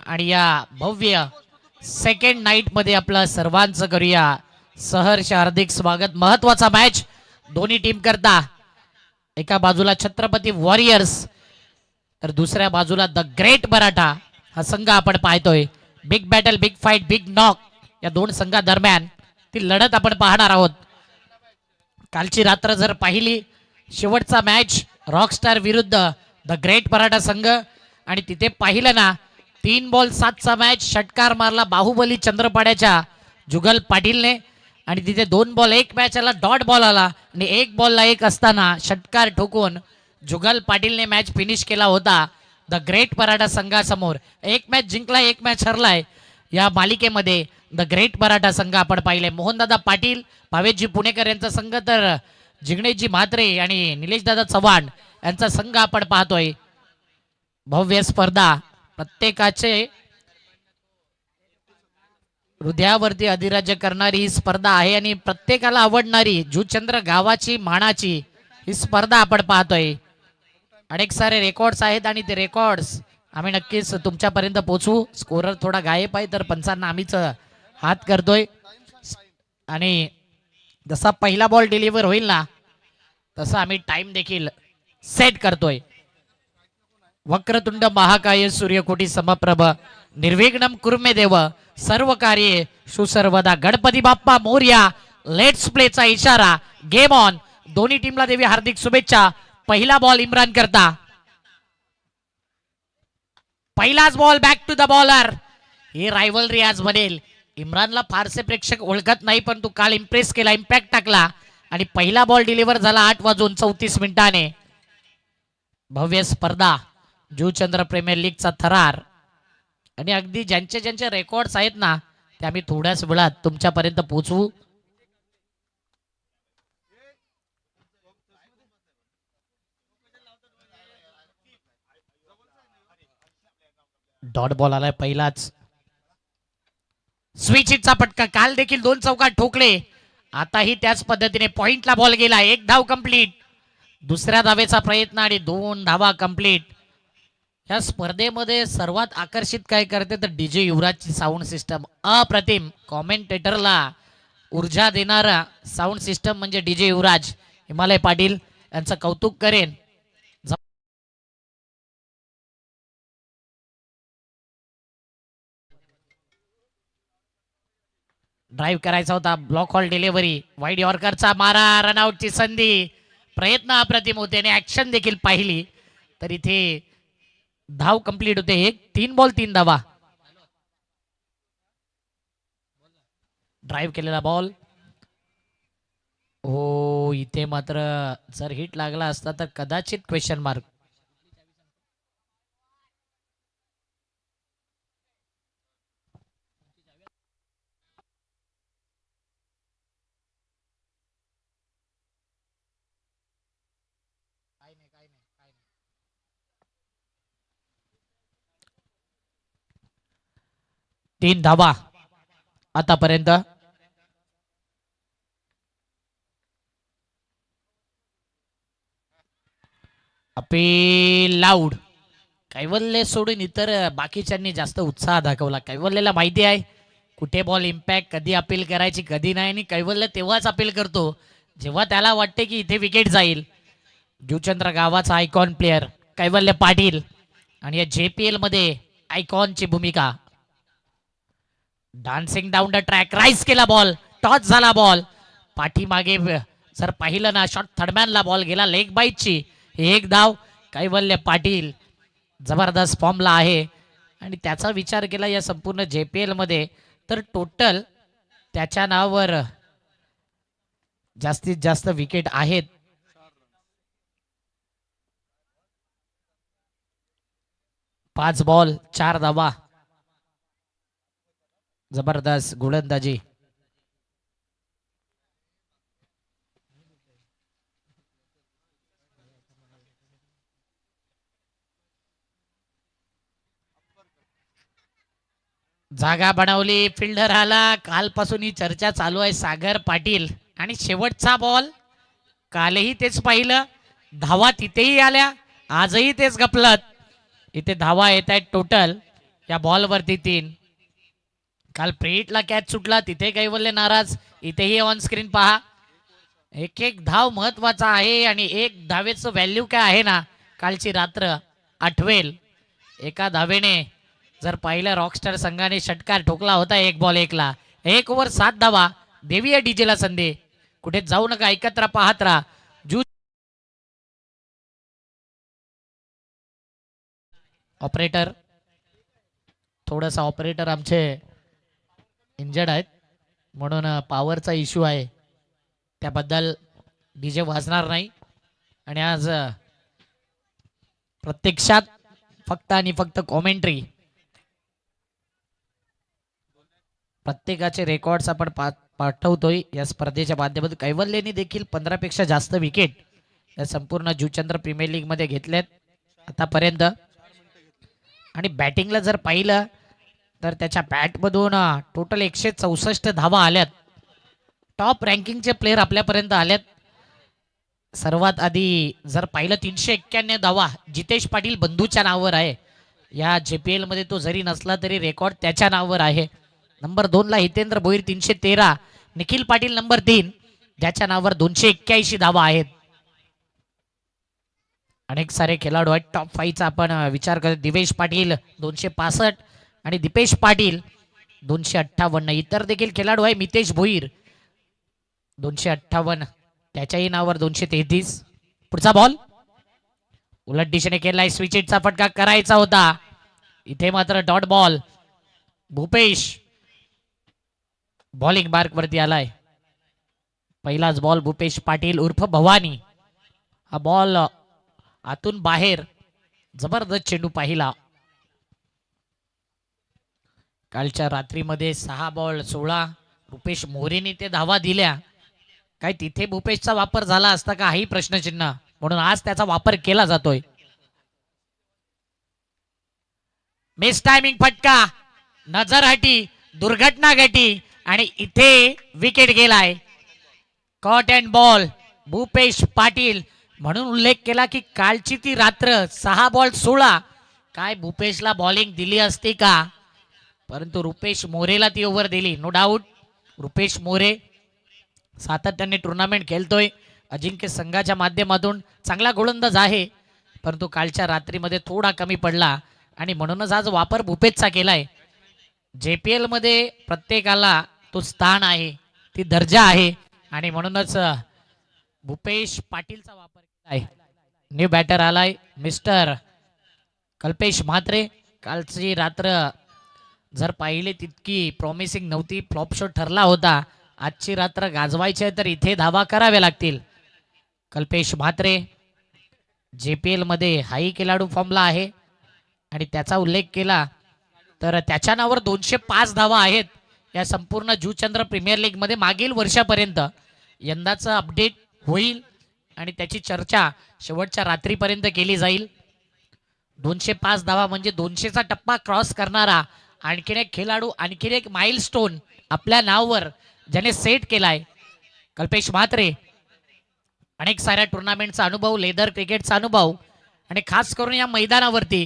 आणि या भव्य सेकंड नाईट मध्ये आपलं सर्वांचं करूया सहर्ष हार्दिक स्वागत। महत्वाचा मॅच दोन्ही टीम करता, एका बाजूला छत्रपती वॉरियर्स तर दुसऱ्या बाजूला द ग्रेट मराठा हा संघ आपण पाहतोय। Big battle, big fight, big knock या दोन संघादरम्यान ती लढत आपण पाहणार आहोत। कालची रात्र जर पाहिली, शेवटचा मॅच रॉकस्टार विरुद्ध द ग्रेट मराठा संघ, आणि तिथे पाहिलं ना 3 बॉल 7 चा मॅच षटकार मारला बाहुबली चंद्रपाड्याच्या जुगल पाटीलने, आणि तिथे 2 बॉल 1 मॅच आला, डॉट बॉल आला आणि 1 बॉलला 1 असताना षटकार ठोकून जुगल पाटीलने मॅच फिनिश केला होता द ग्रेट मराठा संघासमोर। 1 मॅच जिंकलाय, 1 मॅच हरलाय। या मालिकेमध्ये द ग्रेट मराठा संघ आपण पाहिले। मोहनदादा पाटील, भावेशजी पुणेकर यांचा संघ, तर जिग्नेशजी म्हात्रे आणि निलेशदादा चव्हाण यांचा संघ आपण पाहतोय। भव्य स्पर्धा, प्रत्येकाचे हृदयावरती अधिराज्य करणारी ही स्पर्धा आहे आणि प्रत्येकाला आवडणारी जुचंद्र गावाची मानाची ही स्पर्धा आपण पाहतोय। अनेक सारे रेकॉर्ड्स आहेत आणि ते रेकॉर्ड्स आम्ही नक्कीच तुमच्यापर्यंत पोहोचवू। स्कोरर थोडा गायब आहे तर पंचांना आम्हीच हात करतोय, आणि जसा पहिला बॉल डिलिव्हर होईल ना तसा आम्ही टाइम देखील सेट करतोय। वक्रतुंड महाकाय सूर्यकोटी समप्रभ निर्विघ्नं कुर्मे देव सर्व कार्ये सुसर्वदा गणपती बाप्पा मोरया। लेट्स प्लेचा इशारा, गेम ऑन। दोन्ही टीमला देवी हार्दिक शुभेच्छा। पहिला बॉल इम्रान करता, पहिलाच ball back to the bowler. ही रायव्हलरी आज बनेल। इम्रानला फारसे प्रेक्षक ओळखत नाही, पण तू काल इम्प्रेस केला, इम्पॅक्ट टाकला, आणि पहिला बॉल डिलिव्हर झाला 8:34 भव्य स्पर्धा, जुचंद्र प्रीमियर लीगचा थरार, आणि अगदी ज्यांचे ज्यांचे रेकॉर्ड्स आहेत ना ते आम्ही थोड्याच वेळात तुमच्यापर्यंत पोहोचवू। डॉट बॉल आलाय पहिलाच। स्विचिंगचा फटका, काल देखील 2 चौकार ठोकले, आताही त्याच पद्धतीने पॉइंटला बॉल गेला। 1 धाव कंप्लीट, दुसऱ्या धावेचा प्रयत्न आणि 2 धावा कंप्लीट। या स्पर्धेमध्ये सर्वात आकर्षित काय करते तर डीजे युवराजची साऊंड सिस्टम अप्रतिम। कॉमेंटेटरला ऊर्जा देणारा साऊंड सिस्टम म्हणजे डीजे युवराज। हिमालय पाटील यांचं कौतुक करेन। ड्राइव्ह करायचा होता, ब्लॉक हॉल डिलिव्हरी, वाईड यॉर्करचा मारा, रनआउटची संधी, प्रयत्न अप्रतिम होते आणि ऍक्शन देखील पाहिली तर इथे धाव कंप्लीट होते। 3 बॉल 3 धावा। ड्राइव्ह केलेला बॉल, हो इथे मात्र जर हिट लागला असता तर कदाचित क्वेश्चन मार्क। तीन धावा आतापर्यंत। Appeal loud. कैवल्य सोडून इतर बाकीच्यांनी जास्त उत्साह दाखवला। कैवल्यला माहिती आहे कुठे बॉल इम्पॅक्ट, कधी अपील करायची कधी नाही, आणि कैवल्य तेव्हाच अपील करतो जेव्हा त्याला वाटते की इथे विकेट जाईल। जुचंद्र गावाचा आयकॉन प्लेअर कैवल्य पाटील, आणि या JPL मध्ये आयकॉनची भूमिका। Dancing down the track, rice केला बॉल, टॉच झाला बॉल, पाठीमागे जर पाहिलं ना शॉट थर्डमॅनला बॉल गेला, लेग बाईटची 1 धाव। कैवल्य पाटील जबरदस्त फॉर्मला आहे, आणि त्याचा विचार केला या संपूर्ण JPL मध्ये तर टोटल त्याच्या नावावर जास्तीत जास्त विकेट आहेत। 5 बॉल 4 धावा। जबरदस्त गोलंदाजी। जागा बनवली, फिल्डर आला, कालपासून ही चर्चा चालू आहे सागर पाटील, आणि शेवटचा बॉल कालही तेच पाहिलं, धावा तिथेही आल्या, आजही तेच गपलत। इथे धावा येत आहेत टोटल या बॉलवरती 3. काल प्रेटला कॅच सुटला तिथे कैवल्य नाराज, इथेही ऑन स्क्रीन पहा. एक एक धाव महत्वाचा आहे आणि एक धावेचं व्हॅल्यू काय आहे ना, कालची रात्र आठवेल. एका धावेने जर पाहिलं रॉकस्टार संघाने षटकार ठोकला होता 1 बॉल 1 ला. 1 ओव्हर 7 धावा. देवीया डीजेला संधी. कुठे जाऊ नका, एकत्र पाहत राहा. ऑपरेटर थोडासा ऑपरेटर आमचे इंजर्ड आहेत म्हणून पॉवरचा इश्यू आहे, त्याबद्दल डीजे वाजणार नाही. आणि आज प्रत्यक्षात फक्त आणि फक्त कॉमेंट्री, प्रत्येकाचे रेकॉर्ड्स आपण पाठवतोय या स्पर्धेच्या माध्यमातून. कैवल्यने देखील 15 पेक्षा जास्त विकेट या संपूर्ण जुचंद्र प्रीमियर लीग मध्ये घेतलेत आतापर्यंत. आणि बॅटिंगला जर पाहिलं तर त्याच्या बॅटमधून टोटल 164 धावा आल्यात. टॉप रँकिंगचे प्लेयर आपल्यापर्यंत आल्यात. सर्वात आधी जर पाहिलं 391 धावा जितेश पाटील बंधूच्या नावावर आहे. या JPL मध्ये तो जरी नसला तरी रेकॉर्ड त्याच्या नावावर आहे. नंबर 2 ला हितेंद्र भोईर 313. निखिल पाटील नंबर 3 ज्याच्या नावावर 281 धावा आहेत. अनेक सारे खेळाडू आहेत. टॉप 5 चा आपण विचार करतो. दिवेश पाटील 265 आणि दीपेश पाटील 258. इतर देखील खेळाडू आहे. मितेश भोईर 258 त्याच्याही नावावर 233. पुढचा बॉल उलट दिशेने केलाय. स्विचिटचा फटका करायचा होता, इथे मात्र dot ball. Bhupesh bowling mark वरती आलाय. पहिलाच बॉल भूपेश पाटील उर्फ भवानी. हा बॉल आतून बाहेर जबरदस्त चेंडू पाहिला. कालच्या रात्रीमध्ये 6 बॉल 16 रुपेश मोरेने ते धावा दिल्या. काय तिथे भूपेशचा वापर झाला असता का, हाही प्रश्नचिन्ह, म्हणून आज त्याचा वापर केला जातोय. मिस टायमिंग फटका, नजर हटी, दुर्घटना घटी आणि इथे विकेट गेलाय. Caught and ball Bhupesh Patil. म्हणून उल्लेख केला की कालची ती रात्र 6 बॉल 16 काय भूपेशला बॉलिंग दिली असती का, परंतु रुपेश मोरेला ती ओव्हर दिली. नो डाऊट रुपेश मोरे सातत्याने टुर्नामेंट खेळतोय. अजिंक्य संघाच्या माध्यमातून चांगला गोलंदाज आहे, परंतु कालच्या रात्रीमध्ये थोडा कमी पडला आणि म्हणूनच आज वापर भूपेशचा केलाय. JPL मध्ये प्रत्येकाला तो स्थान आहे, ती दर्जा आहे आणि म्हणूनच भूपेश पाटीलचा वापर केलाय. न्यू बॅटर आलाय मिस्टर कल्पेश म्हात्रे. कालची रात्र जर पाहिले तितकी प्रॉमिसिंग नव्हती, फ्लॉप शॉट ठरला होता. आजची रात्र गाजवायची आहे तर इथे धावा कराव्या लागतील. कल्पेश म्हात्रे JPL मध्ये हाही खेळाडू फॉर्मला आहे आणि त्याचा उल्लेख केला तर त्याच्या नावावर 205 धावा आहेत या संपूर्ण जुचंद्र प्रीमियर लीग मध्ये मागील वर्षापर्यंत. यंदाचं अपडेट होईल आणि त्याची चर्चा शेवटच्या रात्रीपर्यंत केली जाईल. 205 धावा म्हणजे 200चा टप्पा क्रॉस करणारा आणखीन एक खेळाडू, आणखीन एक माइलस्टोन आपल्या नावावर ज्याने सेट केलाय. कल्पेश म्हात्रे अनेक साऱ्या टुर्नामेंटचा अनुभव, लेदर क्रिकेटचा अनुभव आणि खास करून या मैदानावरती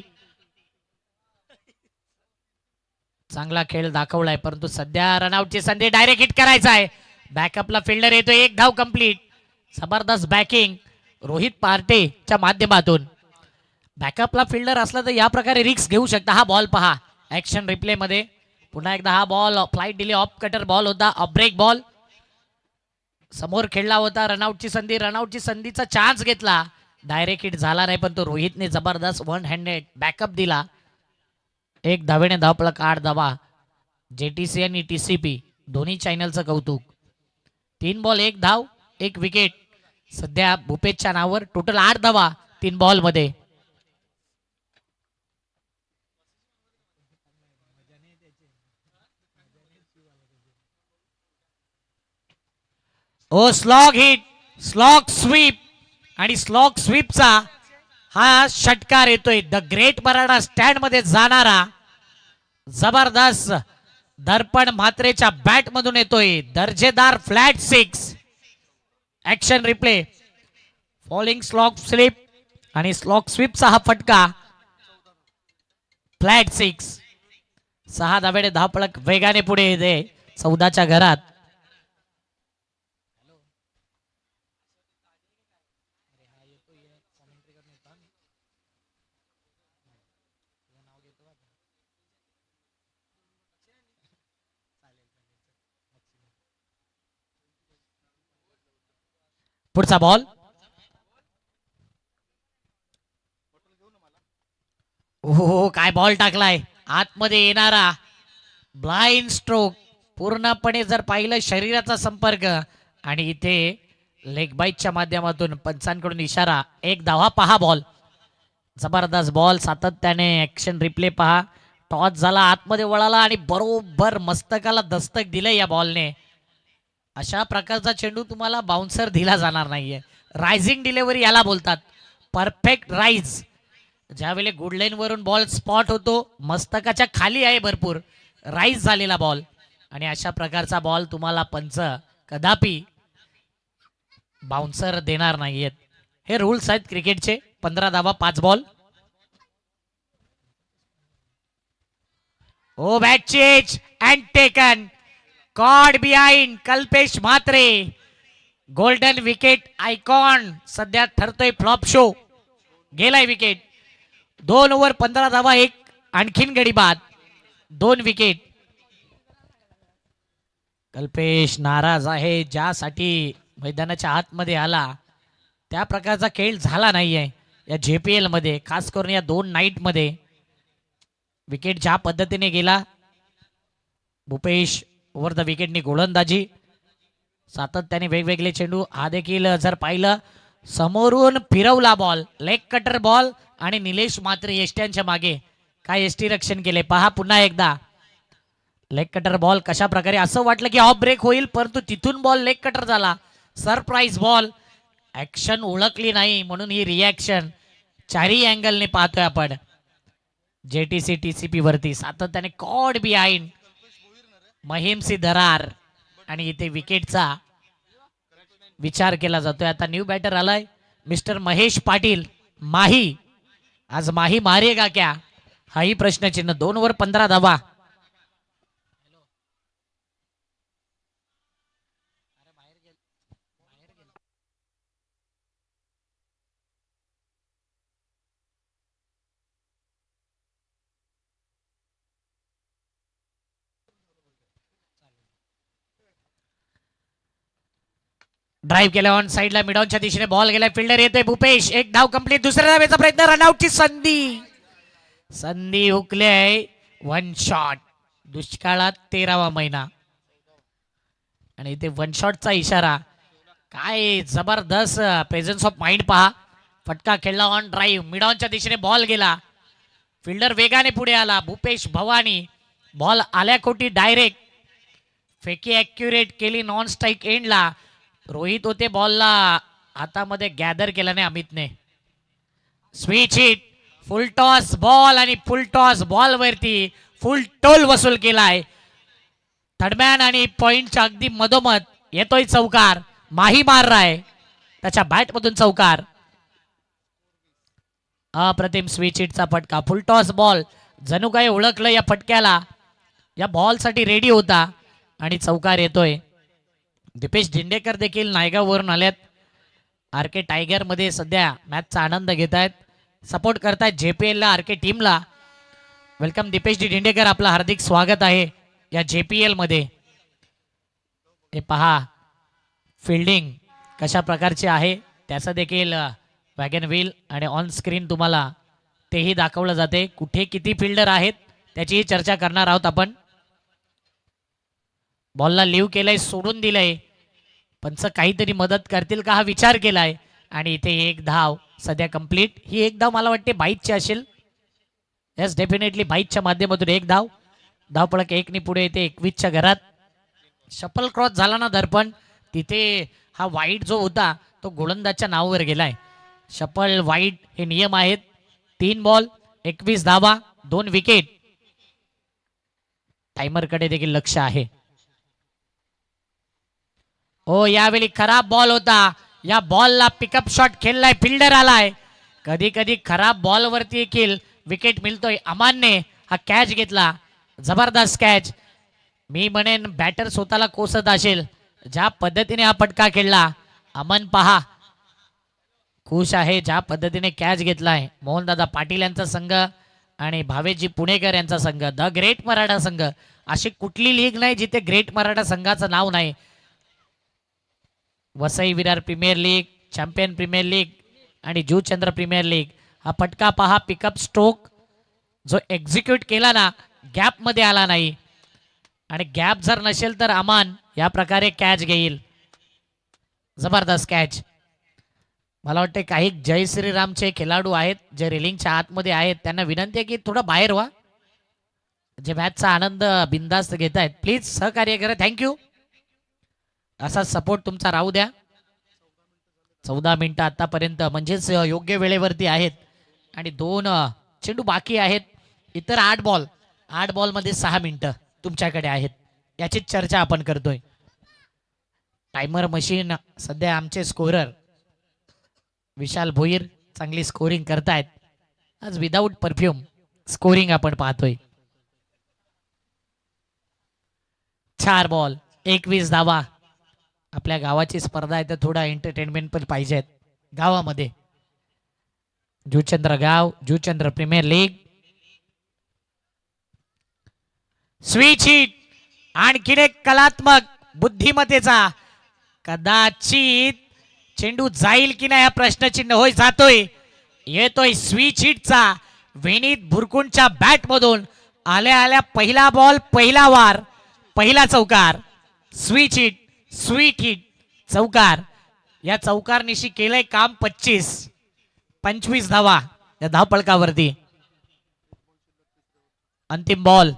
चांगला खेळ दाखवलाय. परंतु सध्या रनआउटची संधी, डायरेक्ट हिट करायचा आहे. बॅकअपला फिल्डर येतो, 1 धाव कंप्लीट. जबरदस्त बॅकिंग रोहित पार्टेच्या माध्यमातून. बॅकअपला फिल्डर असला तर या प्रकारे रिक्स घेऊ शकता. हा बॉल पहा ऍक्शन रिप्ले मध्ये पुन्हा एकदा. हा ball flight delay off cutter ball होता, ऑफ ब्रेक बॉल समोर खेळला होता. रनआउटची संधी, रनआउटची संधीचा चान्स घेतला, डायरेक्ट हिट झाला नाही, पण तो रोहितने जबरदस्त 1 हँडेड बॅकअप दिला. 1 धावेने धावपळक 8 धावा. JTC आणि TCP दोन्ही चॅनलचं कौतुक. 3 बॉल 1 धाव 1 विकेट सध्या भूपेशच्या नावावर. टोटल 8 धावा 3 बॉल मध्ये. ओ स्लॉग हिट, स्लॉग स्वीप आणि स्लॉग स्वीपचा हा षटकार येतोय. द ग्रेट मराठा स्टँड मध्ये जाणारा जबरदस्त दर्पण म्हात्रेच्या बॅट मधून येतोय. दर्जेदार flat 6. Action replay, falling slog slip आणि स्लॉग स्वीपचा हा फटका. फ्लॅट 6 6 धाब्याने धावपळक वेगाने पुढे येते 14च्या घरात. पुढचा बॉल. हो काय बॉल टाकलाय आतमध्ये येणारा ब्लाइंड स्ट्रोक. पूर्णपणे जर पाहिलं शरीराचा संपर्क आणि इथे लेग बाईटच्या माध्यमातून पंचांकडून इशारा. एक धावा. पहा बॉल. जबरदस्त बॉल. सातत्याने ऍक्शन रिप्ले पहा. टॉस झाला आतमध्ये वळाला आणि बरोबर मस्तकाला दस्तक दिलंय या बॉलने. अशा प्रकारचा चेंडू तुम्हाला बाउन्सर दिला जाणार नाहीये. रायझिंग डिलिव्हरी याला बोलतात. Perfect rise. ज्यावेळी गुड लाईन वरून बॉल स्पॉट होतो मस्तकाच्या खाली आहे भरपूर राईज झालेला बॉल आणि अशा प्रकारचा बॉल तुम्हाला पंच कदापि बाउन्सर देणार नाहीयेत. हे रूल्स आहेत क्रिकेटचे. 15 धावा 5 ball. Oh bat change and taken. Caught behind Kalpesh Mhatre. Golden wicket icon सध्या ठरतोय फ्लॉप शो. गेलाय विकेट. 2 ओव्हर 15 धावा. एक आणखीन गडी बाद. 2 विकेट. कल्पेश नाराज आहे. ज्यासाठी मैदानाच्या आतमध्ये आला त्या प्रकारचा खेळ झाला नाहीये या JPL मध्ये. खास करून या 2 नाईट मध्ये विकेट ज्या पद्धतीने गेला. भूपेश ओव्हर द विकेटनी गोलंदाजी. सातत्याने वेगवेगळे चेंडू. हा देखील जर पाहिलं समोरून फिरवला बॉल. लेग कटर बॉल आणि निलेश म्हात्रे यष्ट्यांच्या मागे काय यष्टी रक्षण केले पहा पुन्हा एकदा. लेग कटर बॉल कशा प्रकारे असं वाटलं की ऑफ ब्रेक होईल परंतु तिथून बॉल लेग कटर झाला. Surprise ball. ऍक्शन ओळखली नाही म्हणून ही रिॲक्शन चारही अँगलने पाहतोय आपण JTC TCP वरती. सातत्याने कॉड बिहाइंड महिमसी दरार आणि इथे विकेटचा विचार केला जातोय. आता न्यू बॅटर आलाय मिस्टर महेश पाटील. माही. आज माही मारेगा क्या हाही प्रश्नचिन्ह. 2 ओव्हर 15 धावा. ड्राईव्ह केला ऑन साइडला मिडॉनच्या दिशेने बॉल गेलाय. फिल्डर येतोय भूपेश. एक धाव कंप्लीट. दुसऱ्या धावेचा प्रयत्न. रनआउटची संधी हुकले आहे. 1 शॉट. दुष्काळात 13वा महिना आणि इथे 1 शॉटचा इशारा. काय जबरदस्त प्रेझेन्स ऑफ माइंड पहा. फटका खेळला ऑन ड्राईव्ह. मिडॉनच्या दिशेने बॉल गेला. फिल्डर वेगाने पुढे आला. भूपेश भवानी. बॉल आल्याकोटी डायरेक्ट फेकी ॲक्युरेट केली नॉन स्ट्राईक एंडला. रोहित होते बॉलला हातामध्ये गॅदर केला नाही अमितने. Switch hit. फुल टॉस बॉल आणि फुल टॉस बॉल वरती फुल टोल वसूल केलाय. थर्डमॅन आणि पॉइंटच्या अगदी मधोमध येतोय चौकार. माही मार राय त्याच्या बॅट मधून चौकार. अप्रतिम स्विच हिटचा फटका. फुल टॉस बॉल. जणू काही ओळखलं या फटक्याला. या बॉल साठी रेडी होता आणि चौकार येतोय. दीपेश दिंडेकर देखील नायगाववरून आल्यात. RK टायगर मध्ये सध्या मॅचचा आनंद घेत आहेत. सपोर्ट करतायत JPL ला RK टीमला. Welcome Dipesh D Dindekar. आपलं हार्दिक स्वागत आहे या JPL मध्ये. हे पहा फिल्डिंग कशा प्रकारची आहे त्याचं देखील वॅगन व्हील आणि ऑन स्क्रीन तुम्हाला तेही दाखवलं जाते. कुठे किती फिल्डर आहेत त्याचीही चर्चा करणार आहोत आपण. बॉलला लिव्ह केलंय. सोडून दिलंय. पंच काहीतरी मदत करतील का हा विचार केलाय आणि इथे 1 धाव सध्या कंप्लीट. ही 1 धाव मला वाटते बाईटची असेल. येस डेफिनेटली बाईटच्या माध्यमातून 1 धाव. धावपळक 1 नी पुढे येते 21च्या घरात. शपल क्रॉस झाला ना दर्पण तिथे हा वाईट जो होता तो गोलंदाजच्या नावावर गेलाय. शपल वाईट हे नियम आहेत. 3 बॉल 21 धावा 2 विकेट. टायमर कडे देखील लक्ष आहे. हो यावेळी खराब बॉल होता. या बॉलला पिकअप शॉट खेळलाय. फिल्डर आलाय. कधी कधी खराब बॉल वरती देखील विकेट मिळतोय. अमानने हा कॅच घेतला. जबरदस्त कॅच. मी म्हणेन बॅटर स्वतःला कोसत असेल ज्या पद्धतीने हा फटका खेळला. अमन पहा खुश आहे ज्या पद्धतीने कॅच घेतलाय. मोहनदादा पाटील यांचा संघ आणि भावेजी पुणेकर यांचा संघ, द ग्रेट मराठा संघ. अशी कुठली लीग नाही जिथे ग्रेट मराठा संघाचं नाव नाही. Vasai Virar premier league, champion premier league आणि जुचंद्र प्रीमियर लीग. हा फटका पहा, पिकअप स्ट्रोक जो एक्झिक्यूट केला ना, गॅप मध्ये आला नाही. आणि गॅप जर नसेल तर अमान या प्रकारे कॅच घेईल. जबरदस्त कॅच. मला वाटते काही जय श्रीरामचे खेळाडू आहेत जे रेलिंगच्या आतमध्ये आहेत, त्यांना विनंती आहे की थोडं बाहेर व्हा. जे मॅचचा आनंद बिंदास्त घेत आहेत प्लीज सहकार्य करा. थँक्यू. असा सपोर्ट तुमचा राहू द्या. 14 मिनिटं आतापर्यंत म्हणजेच योग्य वेळेवरती आहेत आणि 2 चेंडू बाकी आहेत. इतर 8 बॉल मध्ये 6 मिनिटं तुमच्याकडे आहेत. याची चर्चा आपण करतोय. टायमर मशीन सध्या आमचे स्कोरर विशाल भोईर चांगली स्कोरिंग करतायत. आज विदाऊट परफ्यूम स्कोरिंग आपण पाहतोय. 4 बॉल 21 धावा. आपल्या गावाची स्पर्धा आहे तर थोडा एंटरटेनमेंट पण पाहिजे गावामध्ये. जुचंद्र गाव, Juchandra premier league. Switch hit. आणखीन एक कलात्मक बुद्धिमत्तेचा. कदाचित चेंडू जाईल की नाही हा प्रश्नचिन्ह. होय जातोय. येतोय स्विच हिटचा विनीत भुरकुंडच्या बॅट मधून. आल्या आल्या पहिला बॉल, पहिला वार, पहिला चौकार. स्विच हिट, स्वीट हिट, चौकार. या चौकारनिशी केलंय काम. 25 धावा या धावपळकावरती. अंतिम बॉल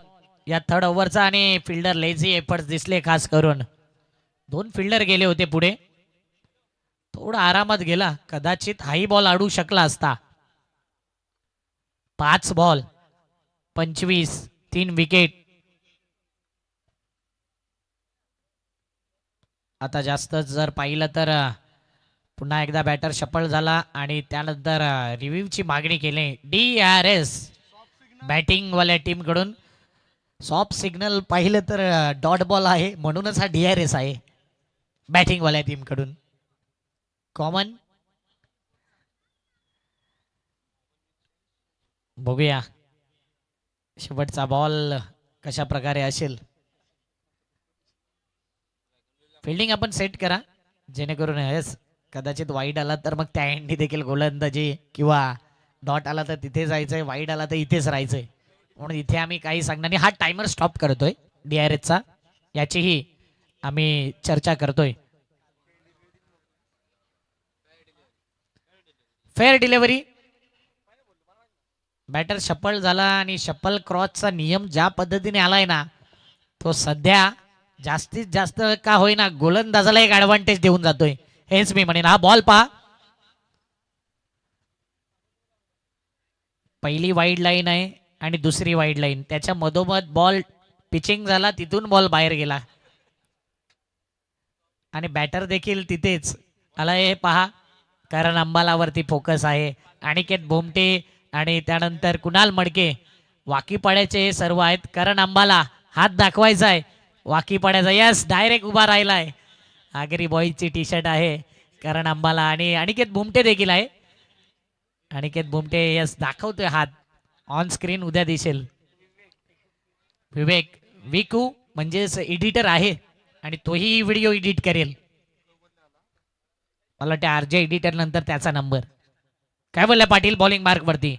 या थर्ड ओव्हरचा आणि फिल्डर लेझी एफर्ट्स दिसले. खास करून 2 फिल्डर गेले होते पुढे. थोडा आरामात गेला. कदाचित हाही बॉल अडू शकला असता. 5 बॉल 25, 3 विकेट. आता जास्त जर पाहिलं तर पुन्हा एकदा बॅटर शफल झाला आणि त्यानंतर रिव्ह्यूची मागणी केली. DRS बॅटिंग वाल्या टीम कडून. सॉफ्ट सिग्नल पाहिलं तर डॉट बॉल आहे म्हणूनच हा DRS आहे बॅटिंग वाल्या टीम कडून. कॉमन बघूया शेवटचा बॉल कशा प्रकारे असेल. फिल्डिंग आपण सेट करा जेणेकरून यस कदाचित वाईड आला तर मग त्या एंडी देखील गोलंदाजी किंवा डॉट आला तर तिथे जायचंय, वाईड आला तर इथेच राहायचंय. म्हणून इथे आम्ही काही सांगणार नाही. हा टायमर स्टॉप करतोय DRSचा. याचीही आम्ही चर्चा करतोय. Fair delivery. बॅटर शफल झाला आणि शफल क्रॉसचा नियम ज्या पद्धतीने आलाय ना, तो सध्या जास्तीत जास्त का होईना गोलंदाजाला एक ऍडव्हान्टेज देऊन जातोय. हेच मी म्हणेन. हा बॉल पहा. पहिली वाईड लाईन आहे आणि दुसरी वाईड लाईन. त्याच्या मधोमध बॉल पिचिंग झाला, तिथून बॉल बाहेर गेला आणि बॅटर देखील तिथेच आला. हे पहा, कारण अंबालावरती फोकस आहे. अनिकेत भोमटे आणि त्यानंतर कुणाल मडके वाकीपाड्याचे हे सर्व आहेत. कारण अंबाला हात दाखवायचा आहे वाकीपाड्याचा. यस डायरेक्ट उभा राहिलाय. आगरी बॉयची टी शर्ट आहे कारण अंबाला आणि अनिकेत भोमटे देखील आहे. अनिकेत भोमटे यस दाखवतोय हात ऑन स्क्रीन. उद्या दिसेल. विवेक विकू म्हणजेच एडिटर आहे आणि तोही व्हिडिओ एडिट करेल. मला वाटतं RJ एडिटर नंतर त्याचा नंबर. काय बोलल्या पाटील बॉलिंग मार्क वरती.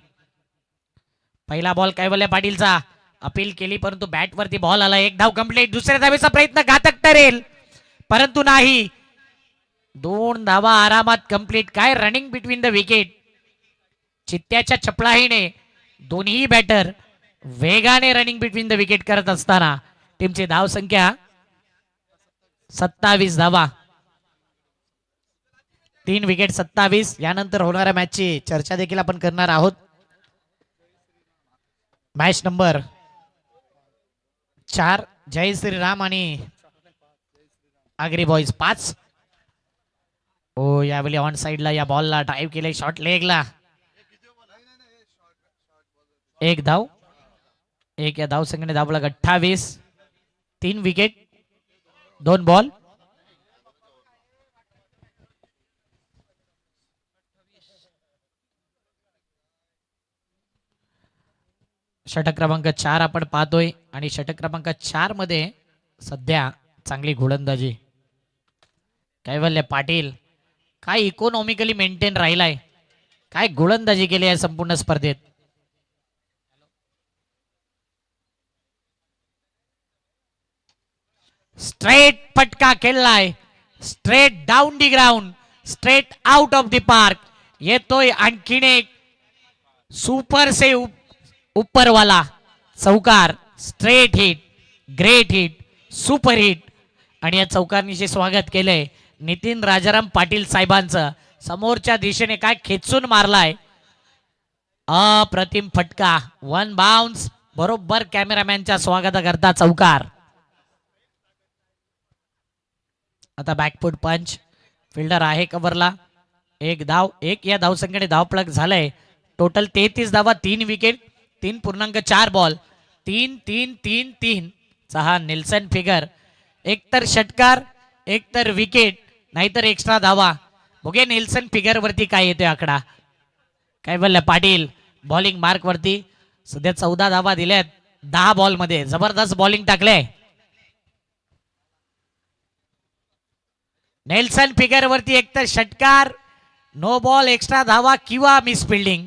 पहिला बॉल काय बोलल्या पाटीलचा. अपील केली परंतु बॅट वरती बॉल आला. 1 धाव कंप्लीट. दुसऱ्या धावेचा प्रयत्न घातक ठरेल परंतु नाही. 2 धावा आरामात कंप्लीट. काय रनिंग बिटवीन द विकेट. चित्त्याच्या चपळाईने दोन्ही बॅटर वेगाने रनिंग बिटवीन द विकेट करत असताना टीमची धाव संख्या 27 धावा. 3 विकेट 27. यानंतर होणाऱ्या मॅचची चर्चा देखील आपण करणार आहोत. मॅच नंबर 4 जय श्रीराम आणि आगरी बॉईज 5. ओ यावेळी ऑन साइडला या बॉलला ड्राईव्ह केले. शॉर्ट लेगला 1 धाव. एक या धावसंख्येने धावला 28. 3 विकेट 2 बॉल. षटक क्रमांक 4 आपण पाहतोय आणि षटक क्रमांक 4 मध्ये सध्या चांगली गोलंदाजी. कैवल्य पाटील काय इकॉनॉमिकली मेंटेन राहिलाय, काय गोलंदाजी केली आहे संपूर्ण स्पर्धेत. स्ट्रेट फटका खेळलाय, straight down the ground, straight out of the park. येतोय आणखीन एक सुपर सेव्ह उपरवाला चौकार. Straight hit, great hit, super hit. आणि या चौकारनीशी स्वागत केलंय नितीन राजाराम पाटील साहेबांचं. समोरच्या दिशेने काय खेचून मारलाय, अप्रतिम फटका. 1 बाउन्स, बरोबर कॅमेरामॅनच्या स्वागताकरता चौकार. आता बॅकफूट पंच. फिल्डर आहे कव्हरला. एक धाव, एक या धावसंख्येने धावफलक झालंय. टोटल 33 धावा, 3 विकेट, 3.4 बॉल. 3-3-3-3 चा हा नेल्सन फिगर. एकतर षटकार, एकतर विकेट, नाहीतर एक्स्ट्रा धावा. बघूया नेल्सन फिगर वरती काय येतोय आकडा. कैवल्य पाटील बॉलिंग मार्क वरती सध्या 14 धावा दिल्यात 10 बॉल मध्ये. जबरदस्त बॉलिंग टाकले नेल्सन फिगर वरती. एकतर षटकार, नो बॉल, एक्स्ट्रा धावा किंवा मिस फिल्डिंग.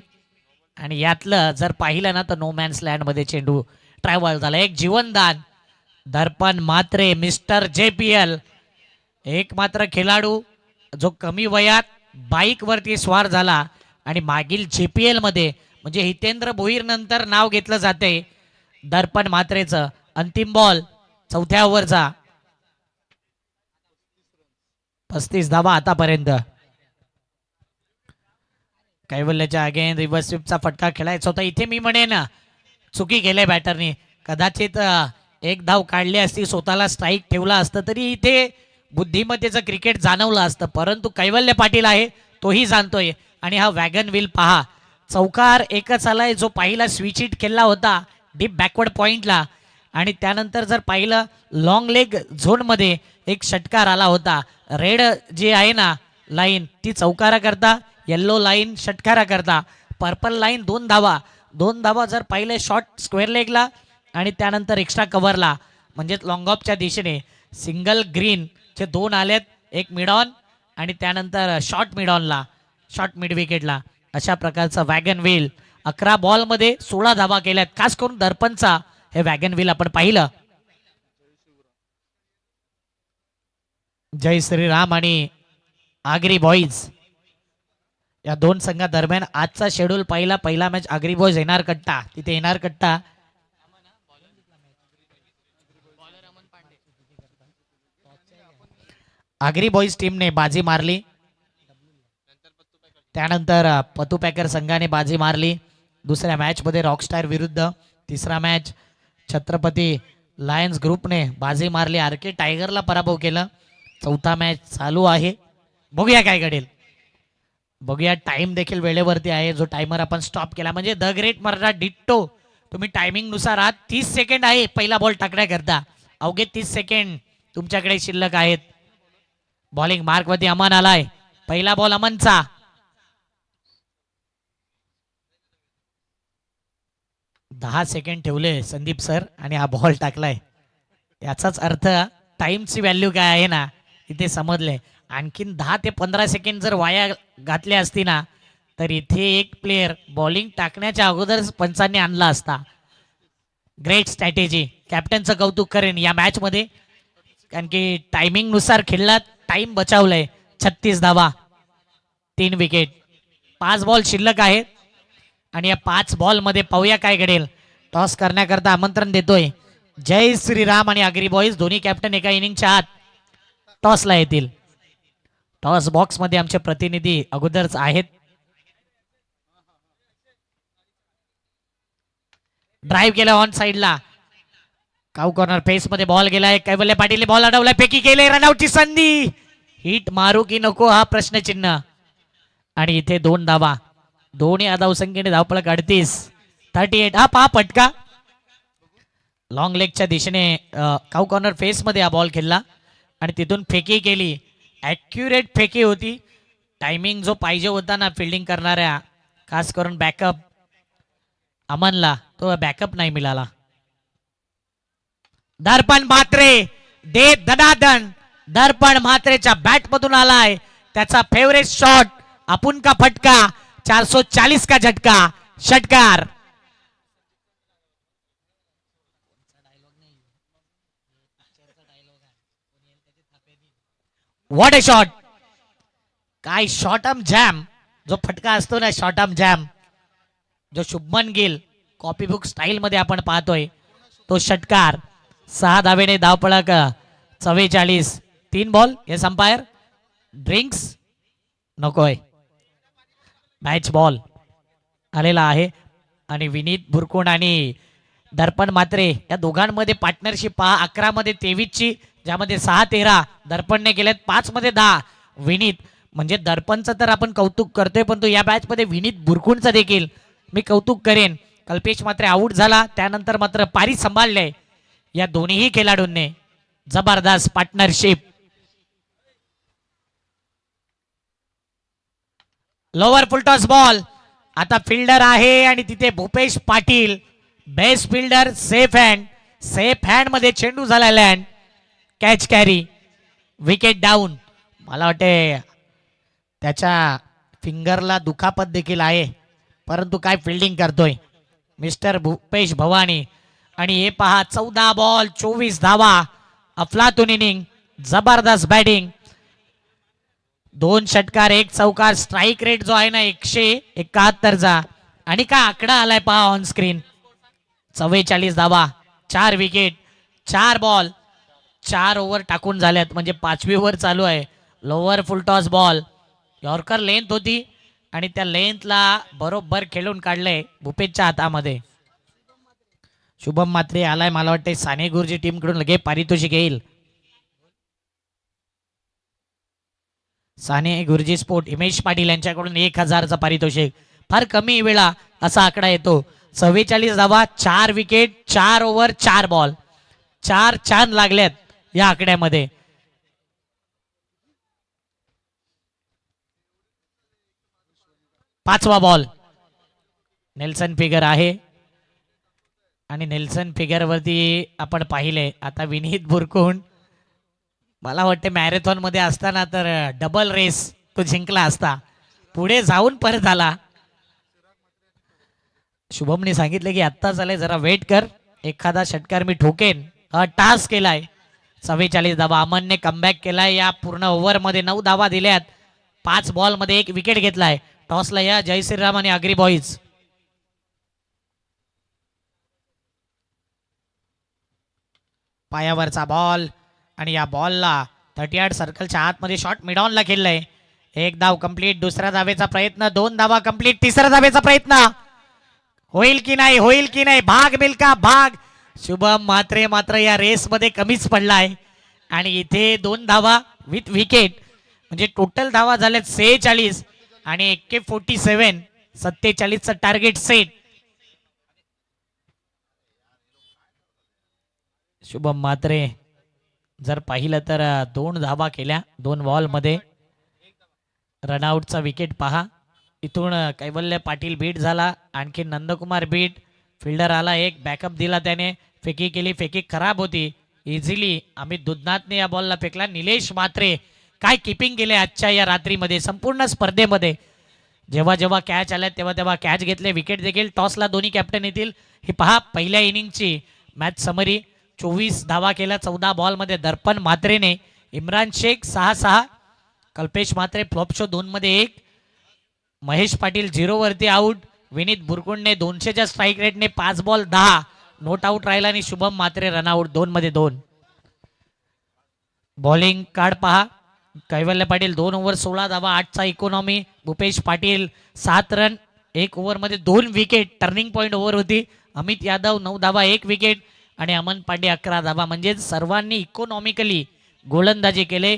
आणि यातलं जर पाहिलं ना तर नो मॅन्स लँड मध्ये चेंडू ट्रॅव्हल झाला. एक जीवनदान. दर्पण मात्रे मिस्टर JPL, एक मात्र खेळाडू जो कमी वयात बाईक वरती स्वार झाला आणि मागील JPL मध्ये म्हणजे हितेंद्र भोईर नंतर नाव घेतलं जाते दर्पण मात्रेचं. अंतिम बॉल, चौथ्या ओव्हरचा. 35 धावा आतापर्यंत. कैवल्याच्या अगेन रिव्हर्स स्वीपचा फटका खेळायचा होता. इथे मी म्हणेन चुकी केली बॅटरनी. कदाचित एक धाव काढली असती, स्वतःला स्ट्राईक ठेवला असतं तरी इथे बुद्धिमत्तेचं क्रिकेट जाणवलं असतं. परंतु कैवल्य पाटील आहे तोही जाणतोय. आणि हा वॅगन व्हील पहा, चौकार एकच आलाय जो पहिला स्विच हिट खेळला होता डीप बॅकवर्ड पॉइंटला. आणि त्यानंतर जर पाहिलं लॉंग लेग झोन मध्ये एक षटकार आला होता. रेड जी आहे ना लाईन ती चौकारा करता, येल्लो लाईन षटकारा करता, पर्पल लाईन 2 धावा. 2 धावा जर पाहिले शॉर्ट स्क्वेअर लेगला आणि त्यानंतर एक्स्ट्रा कव्हरला म्हणजे लॉंग ऑफच्या दिशेने. सिंगल ग्रीन चे 2 आलेत, एक मिड ऑन आणि त्यानंतर शॉर्ट मिड ऑनला, शॉर्ट मिड विकेटला. अशा प्रकारचा वॅगन व्हील. 11 बॉल मध्ये 16 धावा केल्यात. खास करून दर्पणचा हे वॅगन व्हील आपण पाहिलं. जय श्रीराम आणि आगरी बॉईज या 2 संघादरम्यान आजचा शेड्यूल पहिला मॅच आगरी बॉईज येणार कट्टा, तिथे येणार कट्टा. आगरी बॉईज टीमने बाजी मारली, त्यानंतर पतू पॅकर संघाने बाजी मारली. दुसऱ्या मॅच मध्ये रॉकस्टार विरुद्ध, तिसरा मॅच छत्रपती लायन्स ग्रुपने बाजी मारली, आरके टायगरला पराभव केला. चौथा मॅच चालू आहे, बघूया काय घडेल. बघूया, टाइम देखील वेळेवरती आहे. जो टायमर आपण स्टॉप केला म्हणजे द ग्रेट मराठा डिट्टो तुम्ही टायमिंग नुसार आहात. 30 सेकंड आहे पहिला बॉल टाकण्याकरता. अवघे 30 सेकंड तुमच्याकडे शिल्लक आहेत. बॉलिंग मार्क वरती अमन आलाय. पहिला बॉल अमनचा. दहा सेकंड ठेवले संदीप सर आणि हा बॉल टाकलाय. याचाच अर्थ टाइमची व्हॅल्यू काय आहे ना इथे समजले. आणखीन 10 ते 15 सेकंड जर वाया घातले असती ना तर इथे एक प्लेयर बॉलिंग टाकण्याच्या अगोदर पंचांनी आणला असता. Great strategy. कॅप्टनचं कौतुक करेन या मॅच मध्ये, कारण की टायमिंग नुसार खेळला, टाइम बचावलाय. 36 धावा, 3 विकेट, 5 बॉल शिल्लक आहेत. आणि या 5 बॉल मध्ये पाहूया काय घडेल. टॉस करण्याकरता आमंत्रण देतोय जय श्रीराम आणि आगरी बॉईज. दोन्ही कॅप्टन एका इनिंगच्या आत टॉसला येतील. टॉस बॉक्स मध्ये आमचे प्रतिनिधी अगोदरच आहेत. ड्राईव्ह केला ऑन साइडला, काऊ कॉर्नर फेस मध्ये बॉल गेलाय. कैवल्य पाटील बॉल अडवलाय, फेकी केले, रनआउटची संधी. हिट मारू की नको हा प्रश्नचिन्ह. आणि इथे 2 धावा, दोन्ही धाव संख्येने धावफलक 38. 38. हा पहा फटका, लॉंग लेगच्या दिशेने काऊ कॉर्नर फेस मध्ये हा बॉल खेळला आणि तिथून फेकी केली. ॲक्युरेट फेकी होती. टायमिंग जो पाहिजे होता ना फिल्डिंग करणाऱ्या खास करून बॅकअप अमनला तो बॅकअप नाही मिळाला. दर्पण म्हात्रे दे दनादन. दर्पण म्हात्रेच्या बॅट मधून आलाय त्याचा फेवरेट शॉट. आपण का फटका 440 का झटका. षटकार. What a shot. काय शॉर्ट आर्म जॅम जो फटका असतो ना शॉर्ट आर्म जॅम जो शुभमन गिल कॉपीबुक स्टाईल मध्ये आपण पाहतोय तो षटकार. 6 धावेने धावपळक 44. 3 बॉल. Yes umpire. ड्रिंक्स नकोय. मॅच बॉल आलेला आहे आणि विनीत बुरकुण आणि दर्पण म्हात्रे या दोघांमध्ये पार्टनरशिप पहा. 11 मध्ये 23 ची ज्यामध्ये 6-13 दर्पणने केलेत. 5 मध्ये 10 विनीत. म्हणजे दर्पणचं तर आपण कौतुक करतोय पण तो या मॅच मध्ये विनीत बुरकुणचं देखील मी कौतुक करेन. कल्पेश मात्र आऊट झाला त्यानंतर मात्र पारी सांभाळले या दोन्ही खेळाडूंनी. जबरदस्त पार्टनरशिप. Lower full toss ball. आता फिल्डर आहे आणि तिथे Bhupesh Patil best fielder. Safe hand मध्ये चेंडू झाला land. Catch carry. Wicket down. मला वाटते त्याच्या फिंगरला दुखापत देखील आहे परंतु काय फिल्डिंग करतोय मिस्टर भूपेश भवानी. आणि हे पहा 14 बॉल 24 धावा. अफलातून इनिंग. जबरदस्त बॅटिंग. 2 षटकार 1 चौकार. स्ट्राईक रेट जो आहे ना 171 चा. आणि काय आकडा आलाय पहा ऑन स्क्रीन. 44 धावा 4 विकेट 4 बॉल 4 ओव्हर टाकून झाल्यात म्हणजे 5वी ओव्हर चालू आहे. Lower full toss ball. Yorker length होती आणि त्या लेंथला बरोबर खेळून काढलंय भूपेशच्या हातामध्ये. शुभम म्हात्रे आलाय. मला वाटतं साने गुरुजी टीम कडून लगे पारितोषिक येईल. साने गुरुजी स्पोर्ट हिमेश पाटील यांच्याकडून 1000चा पारितोषिक. फार कमी वेळा असा आकडा येतो. 44 धावा 4 विकेट 4 ओव्हर 4 बॉल 4 छान लागल्यात या आकड्यामध्ये. पाचवा बॉल. नेल्सन फिगर आहे आणि नेल्सन फिगर वरती आपण पाहिले आता विनीत बुरकुण. मला वाटते मॅरेथॉन मध्ये असताना तर डबल रेस तो जिंकला असता. पुढे जाऊन परत आला. शुभमने सांगितले की आत्ता चालेल जरा वेट कर एखादा षटकार मी ठोकेन. टास्क केलाय. 44 धावा. अमनने कमबॅक केलाय. या पूर्ण ओव्हर मध्ये 9 धावा दिल्यात. 5 बॉल मध्ये 1 विकेट घेतलाय. टॉसला या जय श्रीराम आणि आगरी बॉईज. पायावरचा बॉल आणि या बॉलला 38 सर्कलच्या आतमध्ये शॉट मिडॉनला खेळलाय. 1 धाव कंप्लीट. दुसऱ्या धावेचा प्रयत्न. 2 धावा कंप्लीट. तिसऱ्या धावेचा प्रयत्न होईल की नाही होईल की नाही. भाग मिल्का भाग. शुभम म्हात्रे मात्र या रेस मध्ये कमीच पडलाय आणि इथे 2 धावा विथ विकेट म्हणजे टोटल धावा झाल्यात 46 आणि 47. 47चं टार्गेट सेट. शुभम म्हात्रे जर पाहिलं तर 2 धावा केल्या 2 बॉल मध्ये. रनआउटचा विकेट पहा. इथून कैवल्य पाटील बीट झाला. आणखी नंदकुमार बीट. फिल्डर आला. 1 बॅकअप दिला त्याने. फेकी केली. फेकी खराब होती. इझिली अमित दुधनाथने या बॉलला फेकला. निलेश म्हात्रे काय किपिंग केले आजच्या या रात्रीमध्ये संपूर्ण स्पर्धेमध्ये. जेव्हा जेव्हा कॅच आल्या तेव्हा तेव्हा कॅच घेतले. विकेट देखील. टॉसला दोन्ही कॅप्टन येतील. ही पहा पहिल्या इनिंगची मॅच समरी. 24 धावा केल्या 14 बॉल मध्ये. दर्पण म्हात्रेने. इम्रान शेख 6-6. कल्पेश म्हात्रे फ्लॉप शो 2 मध्ये 1. महेश पाटील 0 वरती आउट. विनीत बुरकुणने 200च्या स्ट्राईक रेटने 5 बॉल 10 नोट आउट राहिला आणि शुभम म्हात्रे रनआउट 2 मध्ये 2. बॉलिंग कार्ड पहा. कैवल्य पाटील 2 ओव्हर 16 धावा 8चा economy. Bhupesh Patil 7 run 1 over मध्ये 2 विकेट. टर्निंग पॉइंट ओव्हर होती. अमित यादव 9 धावा 1 विकेट आणि अमन पांडे 11 धावा. म्हणजे सर्वांनी इकॉनॉमिकली गोलंदाजी केले.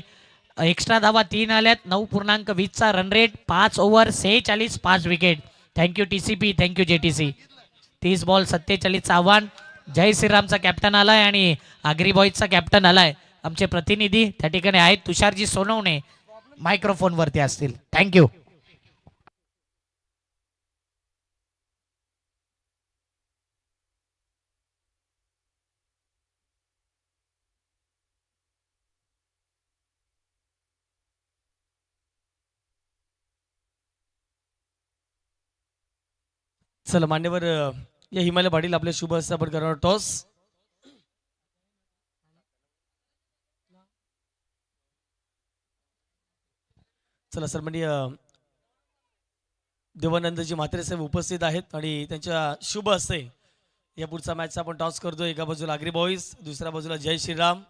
एक्स्ट्रा धावा 3 आल्यात. 9.20चा run rate. 5 over 46 5 wicket. Thank you TCP. Thank you JTC. 30 ball 47चं आव्हान. जय श्रीरामचा कॅप्टन आलाय आणि आगरी बॉईजचा कॅप्टन आलाय. आमचे प्रतिनिधी त्या ठिकाणी आहेत. तुषारजी सोनवणे मायक्रोफोन वरती असतील. थँक्यू. चला मान्यवर या हिमालय पाटील आपल्या शुभ हस्ते आपण करणार टॉस. चला सर म्हणजे देवानंदजी म्हात्रे साहेब उपस्थित आहेत आणि त्यांच्या शुभ हस्ते या पुढचा मॅचचा आपण टॉस करतो. एका बाजूला आगरी बॉईज, दुसऱ्या बाजूला जय श्रीराम.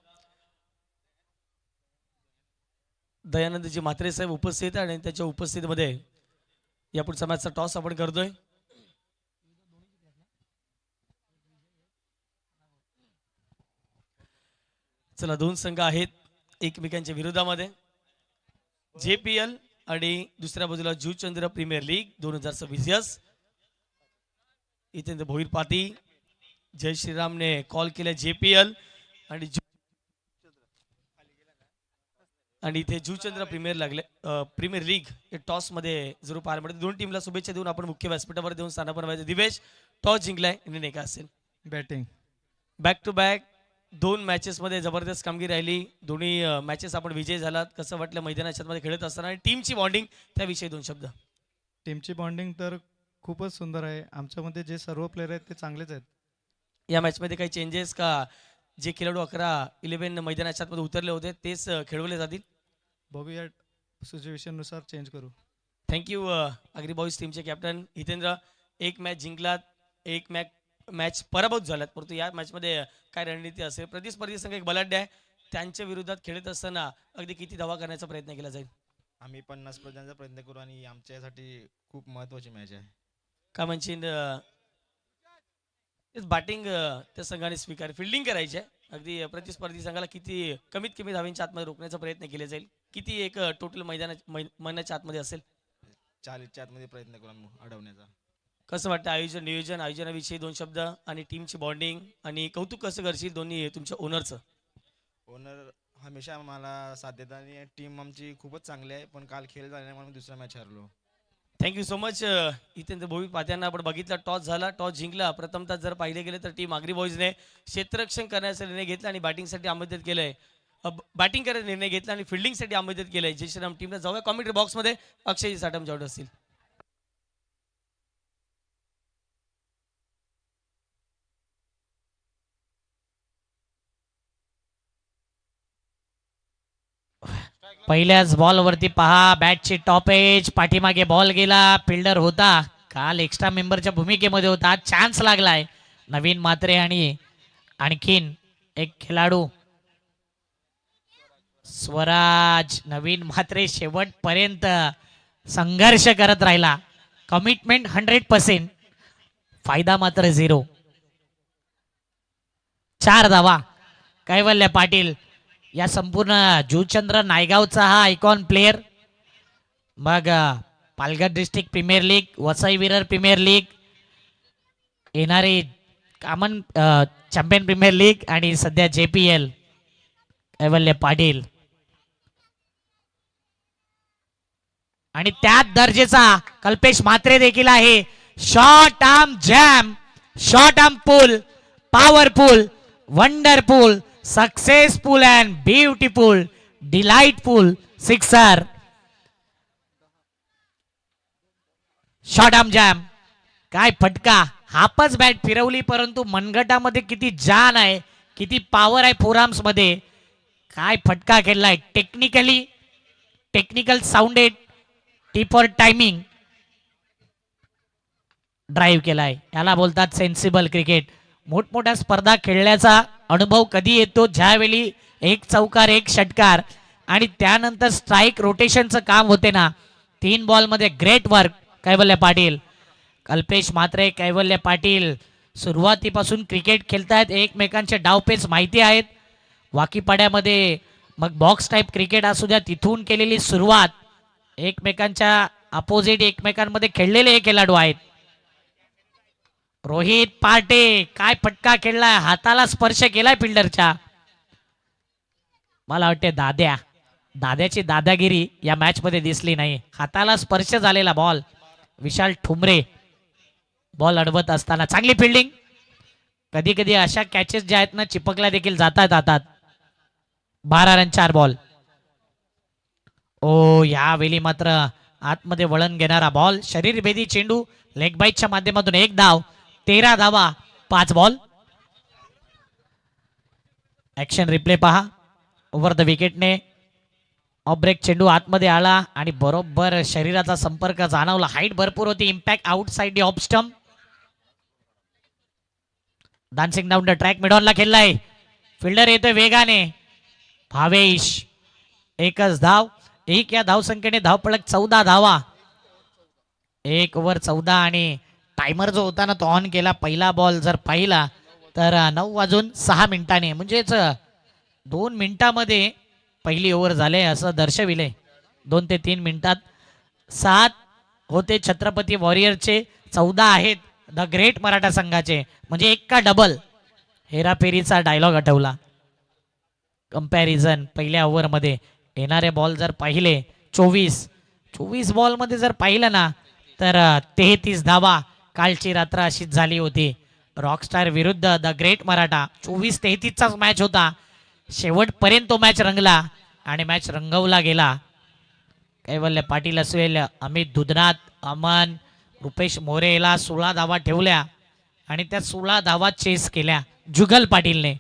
दयानंदजी म्हात्रे साहेब उपस्थित आणि त्यांच्या उपस्थितीमध्ये या पुढचा मॅचचा टॉस आपण करतोय. चला दोन संघ आहेत एकमेकांच्या विरोधामध्ये. JPL आणि दुसऱ्या बाजूला जुचंद्र प्रीमियर लीग 2026. इथे भोईर पाती जय श्रीरामने कॉल केला JPL आणि इथे जुचंद्र प्रीमियर लीग टॉस मध्ये जरूर पाहायला मिळते. दोन टीमला शुभेच्छा देऊन आपण मुख्य व्यासपीठावर देऊन स्थानापन्न व्हायचं. दिवेश टॉस जिंकलाय आणि का असेल batting back to back 2 matches मध्ये जबरदस्त कामगिरी राहिली. दोन्ही मॅचेस आपण विजय झालात. कसं वाटलं मैदानाच्या मध्ये खेळत असताना आणि टीमची बॉन्डिंग त्याविषयी 2 शब्द. टीमची बॉन्डिंग तर खूपच सुंदर आहे. आमच्यामध्ये जे सर्व प्लेयर आहेत ते चांगलेच आहेत. या मॅचमध्ये काही चेंजेस का जे खेळाडू 11 मैदानाच्या मध्ये उतरले होते तेच खेळवले जातील? बघूया सिच्युएशननुसार चेंज करू. थँक्यू आगरी बॉईज टीमचे कॅप्टन हितेंद्र. एक मॅच जिंकलात, एक मॅच पराभूत झाल्यात, परंतु या मॅचमध्ये काय रणनीती असेल? प्रतिस्पर्धी संघ एक बलाढ्य आहे, त्यांच्या विरोधात खेळत असताना अगदी किती धावा करण्याचा प्रयत्न केला जाईल? आम्ही 50 पर्यंतचा प्रयत्न करू आणि आमच्यासाठी खूप महत्त्वाची मॅच आहे. का म्हणशील बॅटिंग त्या संघाने स्वीकार, फिल्डिंग करायची आहे. अगदी प्रतिस्पर्धी संघाला किती कमीत कमी धावांच्या आतमध्ये रोखण्याचा प्रयत्न केला जाईल? किती एक टोटल मैदानाच्या आतमध्ये असेल? 40च्या आतमध्ये प्रयत्न करू अडवण्याचा. कसं वाटतं आयोजनाविषयी 2 शब्द आणि टीमची बॉन्डिंग आणि कौतुक कसं करशील दोन्ही तुमच्या ओनरचं? ओनर हमेशा आम्हाला साथ देतात आणि टीम आमची खूपच चांगली आहे, पण काल खेळ झाल्यामुळे आम्ही दुसरा मॅच हरलो. Thank you so much. इथे भोवी पात्यांना आपण बघितला, टॉस झाला, टॉस जिंकला. प्रथमतः जर पाहिले गेले तर टीम आगरी बॉईजने क्षेत्ररक्षण करण्याचा निर्णय घेतला आणि बॅटिंगसाठी आमंत्रित केलंय. बॅटिंग करायचा निर्णय घेतला आणि फिल्डिंगसाठी आमंत्रित केलंय. जय श्रीराम टीमला जाऊया कॉमेंट्री बॉक्समध्ये. अक्षय साठम जॉर्ड असतील. पहिल्याच बॉल वरती पहा, बॅटची टॉप एज, पाठीमागे बॉल गेला, फिल्डर होता, काल एक्स्ट्रा मेंबरच्या भूमिकेमध्ये होता. चान्स लागलाय नवीन म्हात्रे आणि आणखीन एक खेळाडू स्वराज. नवीन म्हात्रे शेवटपर्यंत संघर्ष करत राहिला. कमिटमेंट 100%, फायदा मात्र 0. 4 धावा. कैवल्य पाटील या संपूर्ण जुचंद्र नायगावचा हा आयकॉन प्लेयर. मग Palghar district premier league, Vasai Virar premier league, येणारी कॉमन चॅम्पियन प्रीमियर लीग आणि सध्या JPL. कैवल्य पाटील आणि त्याच दर्जेचा कल्पेश म्हात्रे देखील आहे. Short arm jam, short arm pull, powerful, wonderful, successful and beautiful, delightful sixer. Short arm jam, काय फटका. हापच बॅट फिरवली, परंतु मनगटामध्ये किती जान आहे, किती पॉवर आहे फोरआर्म्स मध्ये. काय फटका खेळलाय. Technical sounded, T for timing drive केलाय. याला बोलतात सेन्सिबल क्रिकेट. मोठमोठ्या स्पर्धा खेळण्याचा अनुभव कधी येतो? ज्यावेळी एक चौकार, एक षटकार आणि त्यानंतर स्ट्राईक रोटेशनचं काम होते ना. 3 बॉलमध्ये ग्रेट वर्क कैवल्य पाटील. कल्पेश म्हात्रे, कैवल्य पाटील सुरुवातीपासून क्रिकेट खेळतायत. एकमेकांचे डावपेच माहिती आहेत. वाकीपाड्यामध्ये मग बॉक्स टाईप क्रिकेट असू द्या, तिथून केलेली सुरुवात. एकमेकांच्या अपोजिट एकमेकांमध्ये खेळलेले हे खेळाडू आहेत. रोहित पाटे काय फटका खेळलाय, हाताला स्पर्श केलाय फिल्डरच्या. मला वाटते दाद्याची दादागिरी या मॅच मध्ये दिसली नाही. हाताला स्पर्श झालेला बॉल. विशाल ठुमरे बॉल अडवत असताना चांगली फिल्डिंग. कधी कधी अशा कॅचेस ज्या आहेत ना चिपकल्या देखील जातात. 12 रन 4 बॉल. ओ यावेळी मात्र आतमध्ये वळण घेणारा बॉल, शरीरभेदी चेंडू, लेग बाईटच्या माध्यमातून 1 धाव, 13 धावा, 5 बॉल. ऍक्शन रिप्ले पहा. ओव्हर द विकेटने ऑफ ब्रेक चेंडू आतमध्ये आला आणि बरोबर शरीराचा संपर्क जाणवला. हाईट भरपूर होती. Impact outside the off stump. Dancing down the track मिडॉनला खेळलाय. फिल्डर येतोय वेगाने. भावेश 1च धाव. 1 या धावसंख्येने धावपळक 14 धावा. 1 ओव्हर 14 आणि टायमर जो होता ना तो ऑन केला. पहिला बॉल जर पाहिला तर 9:06 म्हणजेच 2 मिनिटामध्ये पहिली ओव्हर झाले असं दर्शविले. 2 ते 3 मिनिटात 7 होते छत्रपती वॉरियरचे, 14 आहेत द ग्रेट मराठा संघाचे. म्हणजे 1 का डबल. हेराफेरीचा डायलॉग आठवला. कंपॅरिझन पहिल्या ओव्हरमध्ये येणारे बॉल जर पाहिले 24 बॉलमध्ये जर पाहिलं ना तर 33 धावा. कालची रात्र अशीच झाली होती. रॉकस्टार विरुद्ध द ग्रेट मराठा 24-33 मॅच होता. शेवटपर्यंत तो मॅच रंगला आणि मॅच रंगवला गेला. कैवल्य पाटील असेल, अमित दुधनाथ, अमन, रुपेश मोरेला 16 धावा ठेवल्या आणि त्या 16 धावा चेस केल्या जुगल पाटीलने.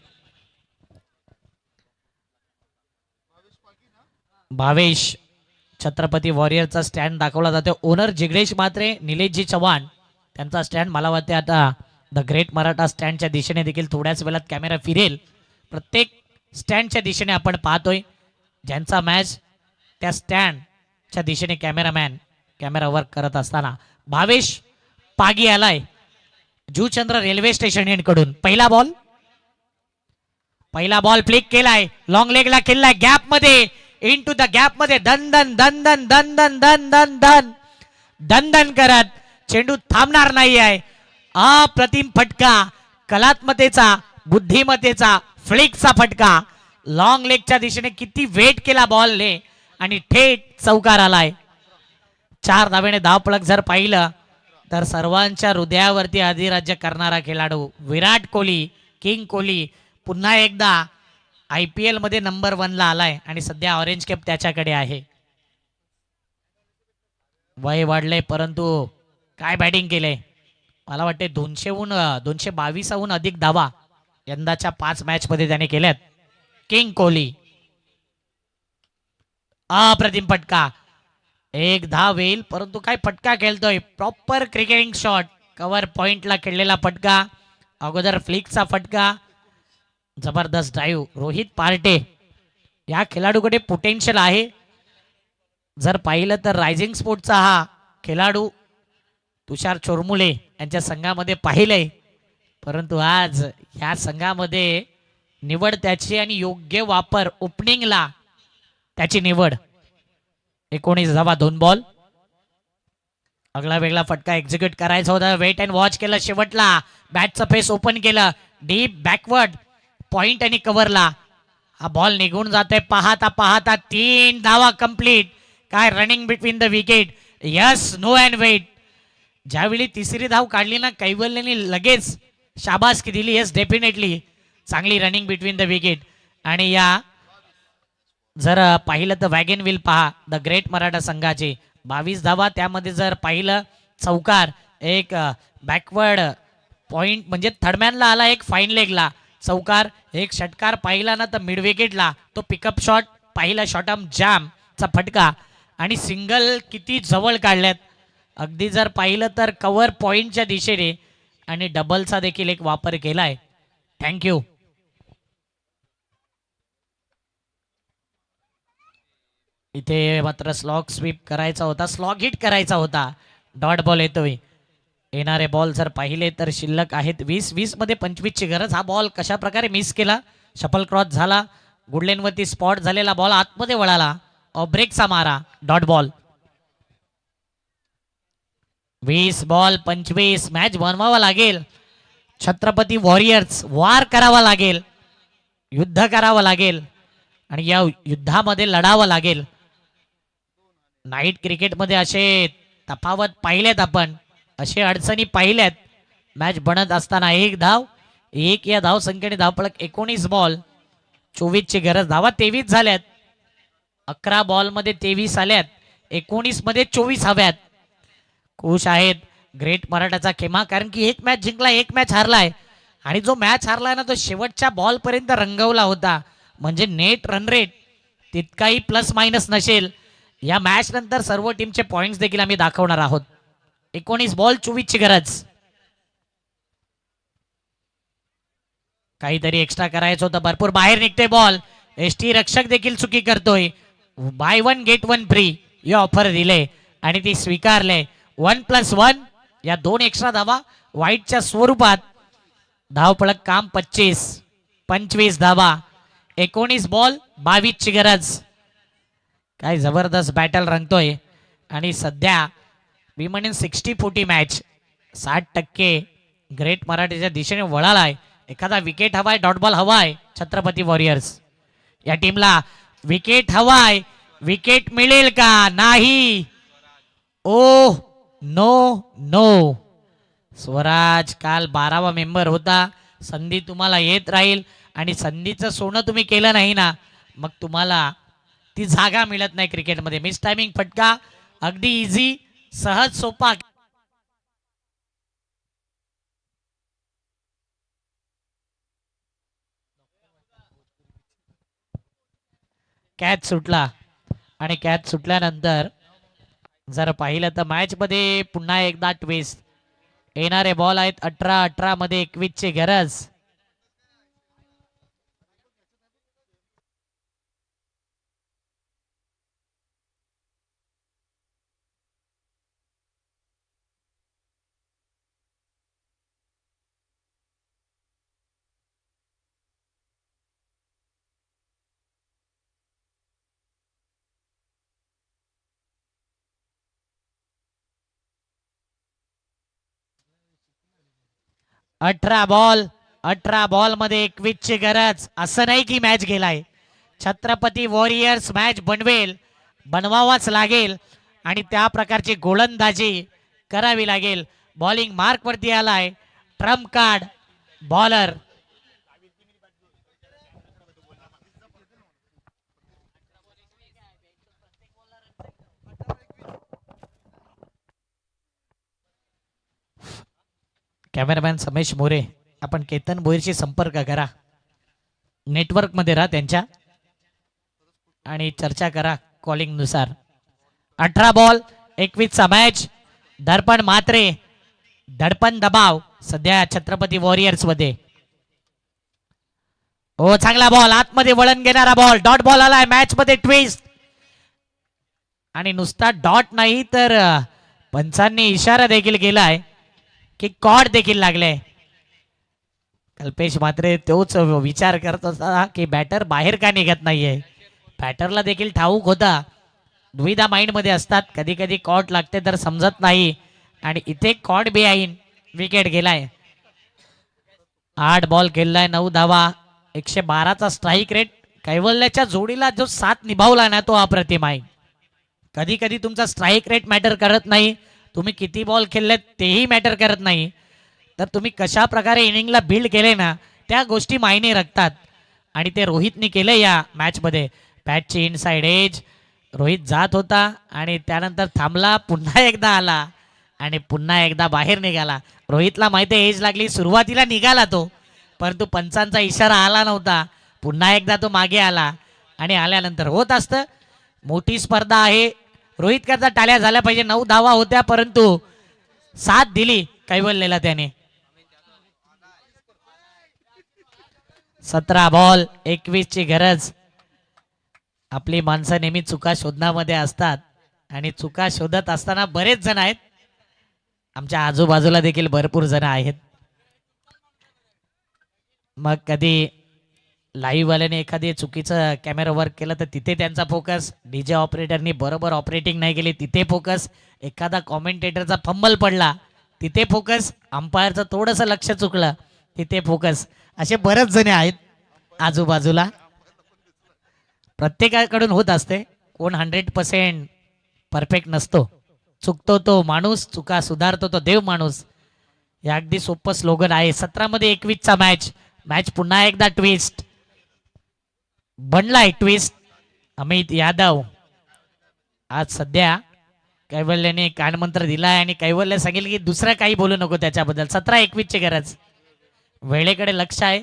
भावेश छत्रपती वॉरियरचा स्टँड दाखवला जातो. ओनर जिग्नेश मात्रे, निलेशजी चव्हाण त्यांचा स्टँड. मला वाटते आता द ग्रेट मराठा स्टँडच्या दिशेने देखील थोड्याच वेळात कॅमेरा फिरेल. प्रत्येक स्टँडच्या दिशेने आपण पाहतोय. ज्यांचा मॅच त्या स्टँडच्या दिशेने कॅमेरामॅन कॅमेरा वर्क करत असताना भावेश पागी आलाय जुचंद्र रेल्वे स्टेशन कडून. पहिला बॉल फ्लिक केलाय. लॉंग लेगला खेळलाय गॅप मध्ये. इनटू द गॅप मध्ये दन दन दन दन दन दन दन दन दन दन दन करत चेंडू थांबणार नाही आहे. अप्रतिम फटका, कलात्मतेचा, बुद्धिमत्तेचा, फ्लिकचा फटका. लॉंग लेगच्या दिशेने किती वेट केला बॉलने आणि थेट चौकार आलाय. 4 धावेने धावपळक जर पाहिलं तर सर्वांच्या हृदयावरती अधिराज्य करणारा खेळाडू विराट कोहली, किंग कोहली पुन्हा एकदा IPL मध्ये नंबर 1 ला आलाय आणि सध्या ऑरेंज कॅप त्याच्याकडे आहे. वय वाढले परंतु काय बॅटिंग केले. मला वाटते 222 अधिक धावा यंदाच्या 5 मॅच मध्ये त्याने केल्यात. किंग कोहली. अप्रतिम फटका. 1 धाव येईल परंतु काय फटका खेळतोय. Proper cricketing shot. कव्हर पॉइंटला खेळलेला फटका. अगोदर फ्लिकचा फटका. जबरदस्त ड्राईव्ह. रोहित पार्टे या खेळाडूकडे पोटेन्शियल आहे. जर पाहिलं तर रायझिंग स्पोर्टचा हा खेळाडू तुषार चोरमुले यांच्या संघामध्ये पाहिलंय परंतु आज या संघामध्ये निवड त्याची आणि योग्य वापर ओपनिंगला त्याची निवड. 19 धावा 2 बॉल. अगला वेगळा फटका एक्झिक्यूट करायचा होता. वेट अँड वॉच केलं. शेवटला बॅटचं फेस ओपन केलं. डीप बॅकवर्ड पॉइंट आणि कव्हरला हा बॉल निघून जातोय. पाहता पाहता 3 धावा कंप्लीट. काय running between the wicket. Yes no and wait. ज्यावेळी तिसरी धाव काढली ना कैवल्यने लगेच शाबासकी दिली. येस डेफिनेटली चांगली रनिंग बिटवीन द विकेट. आणि या जर पाहिलं तर वॅगन विल पहा द ग्रेट मराठा संघाचे 22 धावा. त्यामध्ये जर पाहिलं चौकार, एक बॅकवर्ड पॉइंट म्हणजे थर्डमॅनला आला, एक फाईन लेगला चौकार, एक षटकार पाहिला ना तर मिड विकेटला तो पिकअप शॉट पाहिला. शॉर्टम जॅमचा फटका आणि सिंगल किती जवळ काढल्यात. अगदी जर पाहिलं तर कव्हर पॉइंटच्या दिशेने आणि डबलचा देखील एक वापर केलाय. थँक्यू. इथे मात्र स्लॉग स्वीप करायचा होता, स्लॉग हिट करायचा होता. डॉट बॉल येतोय. येणारे बॉल जर पाहिले तर शिल्लक आहेत 20 मध्ये 25 ची गरज. हा बॉल कशा प्रकारे मिस केला. शफल क्रॉस झाला. गुडलेनवरती स्पॉट झालेला बॉल आतमध्ये वळाला. ब्रेकचा मारा. Dot ball. 20 बॉल 25. मॅच बनवावा लागेल. छत्रपती वॉरियर्स वार करावा लागेल, युद्ध करावं लागेल आणि या युद्धामध्ये लढावं लागेल. नाईट क्रिकेटमध्ये असे तफावत पाहिल्यात आपण, असे अडचणी पाहिल्यात. मॅच बनत असताना एक धाव, एक या धाव संख्येने धावपळक 19 बॉल 24 ची गरज. धावा 23 झाल्यात. 11 बॉल मध्ये 23 आल्यात, 19 मध्ये 24 हव्यात. खुश आहेत ग्रेट मराठाचा खेमा, कारण की एक मॅच जिंकला, एक मॅच हारलाय आणि जो मॅच हारलाय ना तो शेवटच्या बॉल पर्यंत रंगवला होता. म्हणजे नेट रन रेट तितकाही प्लस मायनस नसेल. या मॅच नंतर सर्व टीमचे पॉइंट्स देखील आम्ही दाखवणार आहोत. 19 बॉल 24 ची गरज. काहीतरी एक्स्ट्रा करायचं होतं, भरपूर बाहेर निघते बॉल. एसटी रक्षक देखील चुकी करतोय. बाय 1 गेट 1 फ्री ही ऑफर दिले आणि ती स्वीकारले. 1+1 या 2 एक्स्ट्रा धावा वाईटच्या स्वरूपात. धावपळक काम 25 धावा. 19 बॉल 22 ची गरज. काय जबरदस्त बॅटल रंगतोय आणि सध्या मी म्हणेन 60-40 मॅच 60% ग्रेट मराठीच्या दिशेने वळालाय. एखादा विकेट हवाय, डॉट बॉल हवाय छत्रपती वॉरियर्स या टीमला. विकेट हवाय, विकेट मिळेल का? नाही. Oh no no. स्वराज काल 12वा मेंबर होता. संधी तुम्हाला येत राहील आणि संधीचं सोनं तुम्ही केलं नाही ना, मग तुम्हाला ती जागा मिळत नाही क्रिकेटमध्ये. मिस टायमिंग फटका अगदी इझी, सहज सोपा. कॅच सुटला आणि कॅच सुटल्यानंतर जर पाहिलं तर मॅच मध्ये पुन्हा एकदा ट्विस्ट. येणारे बॉल आहेत 18 मध्ये 21 ची गरज. अठरा बॉल मध्ये 21 ची गरज. असं नाही की मॅच गेलाय. छत्रपती वॉरियर्स मॅच बनवावाच लागेल आणि त्या प्रकारची गोलंदाजी करावी लागेल. बॉलिंग मार्क वरती आलाय. Trump card bowler. Cameraman Samesh More, आपण केतन भोईरशी संपर्क करा, नेटवर्क मध्ये राहा त्यांच्या आणि चर्चा करा कॉलिंग नुसार. 18 बॉल 21 चा मॅच. दर्पण मात्रे, दडपण दबाव सध्या छत्रपती वॉरियर्स मध्ये. ओ चांगला बॉल, आतमध्ये वळण घेणारा बॉल. डॉट बॉल आलाय. मॅच मध्ये ट्विस्ट आणि नुसता डॉट नाही तर पंचांनी इशारा देखील केलाय की कॉड देखील लागले. कल्पेश मात्र तोच विचार करत होता की बॅटर बाहेर का निघत नाहीये. बॅटरला देखील ठाऊक होता. दुविधा माइंड मध्ये असतात. कधी कधी कॉट लागते तर समजत नाही आणि इथे कॉट बिहाईंड विकेट गेलाय. 8 बॉल खेळलाय, 9 धावा, 112 चा स्ट्राईक रेट. कैवल्याच्या जोडीला जो साथ निभावला ना तो अप्रतिम आहे. कधी कधी तुमचा स्ट्राईक रेट मॅटर करत नाही, तुम्ही किती बॉल खेळलेत तेही मॅटर करत नाही, तर तुम्ही कशा प्रकारे इनिंगला बिल्ड केले ना त्या गोष्टी मायने राखतात. आणि ते रोहितने केले या मॅच मध्ये. पॅचची इनसाइड एज रोहित जात होता आणि त्यानंतर थांबला, पुन्हा एकदा आला आणि पुन्हा एकदा बाहेर निघाला. रोहितला माहिती एज लागली, सुरुवातीला निघाला तो, परंतु पंचांचा इशारा आला नव्हता. पुन्हा एकदा तो मागे आला आणि आल्यानंतर होत असतं. मोठी स्पर्धा आहे. रोहित करता टाळ्या झाल्या पाहिजे. 9 धावा होत्या परंतु साथ दिली कैवल्याला त्याने. 17 बॉल 21 ची गरज. आपली माणसं नेहमी चुका शोधण्यामध्ये असतात आणि चुका शोधत असताना बरेच जण आहेत. आमच्या आजूबाजूला देखील भरपूर जण आहेत. मग कधी लाईव्ह वाल्याने एखादी चुकीचं कॅमेरा वर्क केलं तर तिथे त्यांचा फोकस, डीजे ऑपरेटरनी बरोबर ऑपरेटिंग नाही केली तिथे फोकस, एखादा कॉमेंटेटरचा फंबल पडला तिथे फोकस, अंपायरचं थोडंसं लक्ष चुकलं तिथे फोकस, असे बरेच जण आहेत आजूबाजूला. प्रत्येकाकडून होत असते, कोण 100% परफेक्ट नसतो. चुकतो तो माणूस, चुका सुधारतो तो देव माणूस. हे अगदी सोपं स्लोगन आहे. 17 मध्ये 21 मॅच. मॅच पुन्हा एकदा ट्विस्ट बनलाय. ट्विस्ट अमित यादव आज सध्या कैवल्याने कानमंत्र दिलाय आणि कैवल्य सांगेल की दुसरं काही बोलू नको त्याच्याबद्दल. 17-21 ची गरज, वेळेकडे लक्ष आहे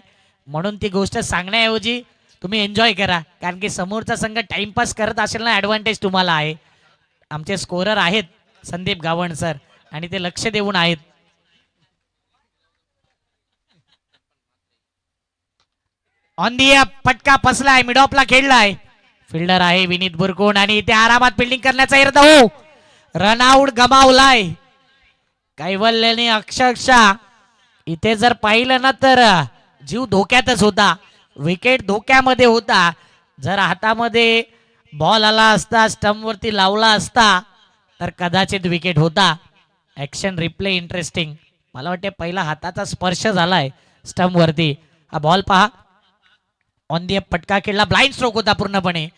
म्हणून ती गोष्ट सांगण्याऐवजी तुम्ही एन्जॉय करा, कारण की समोरचा संघ टाइमपास करत असेल ना, ऍडव्हान्टेज तुम्हाला आहे. आमचे स्कोरर आहेत संदीप गावण सर आणि ते लक्ष देऊन आहेत. ऑन दी फटका फसलाय, मिडॉपला खेळलाय. फिल्डर आहे विनीत बुरकुण आणि इथे आरामात फिल्डिंग करण्याचा इरादा. हो, रनआउट गमावलाय कैवल्याने. अक्षरशः इथे जर पाहिलं ना तर जीव धोक्यातच होता, विकेट धोक्यामध्ये होता. जर हातामध्ये बॉल आला असता, स्टंप वरती लावला असता तर कदाचित विकेट होता. Action replay interesting. मला वाटते पहिला हाताचा स्पर्श झालाय स्टंप वरती. हा बॉल पहा, ऑन दी फटका खेळला, ब्लाइंड स्ट्रोक होता पूर्णपणे.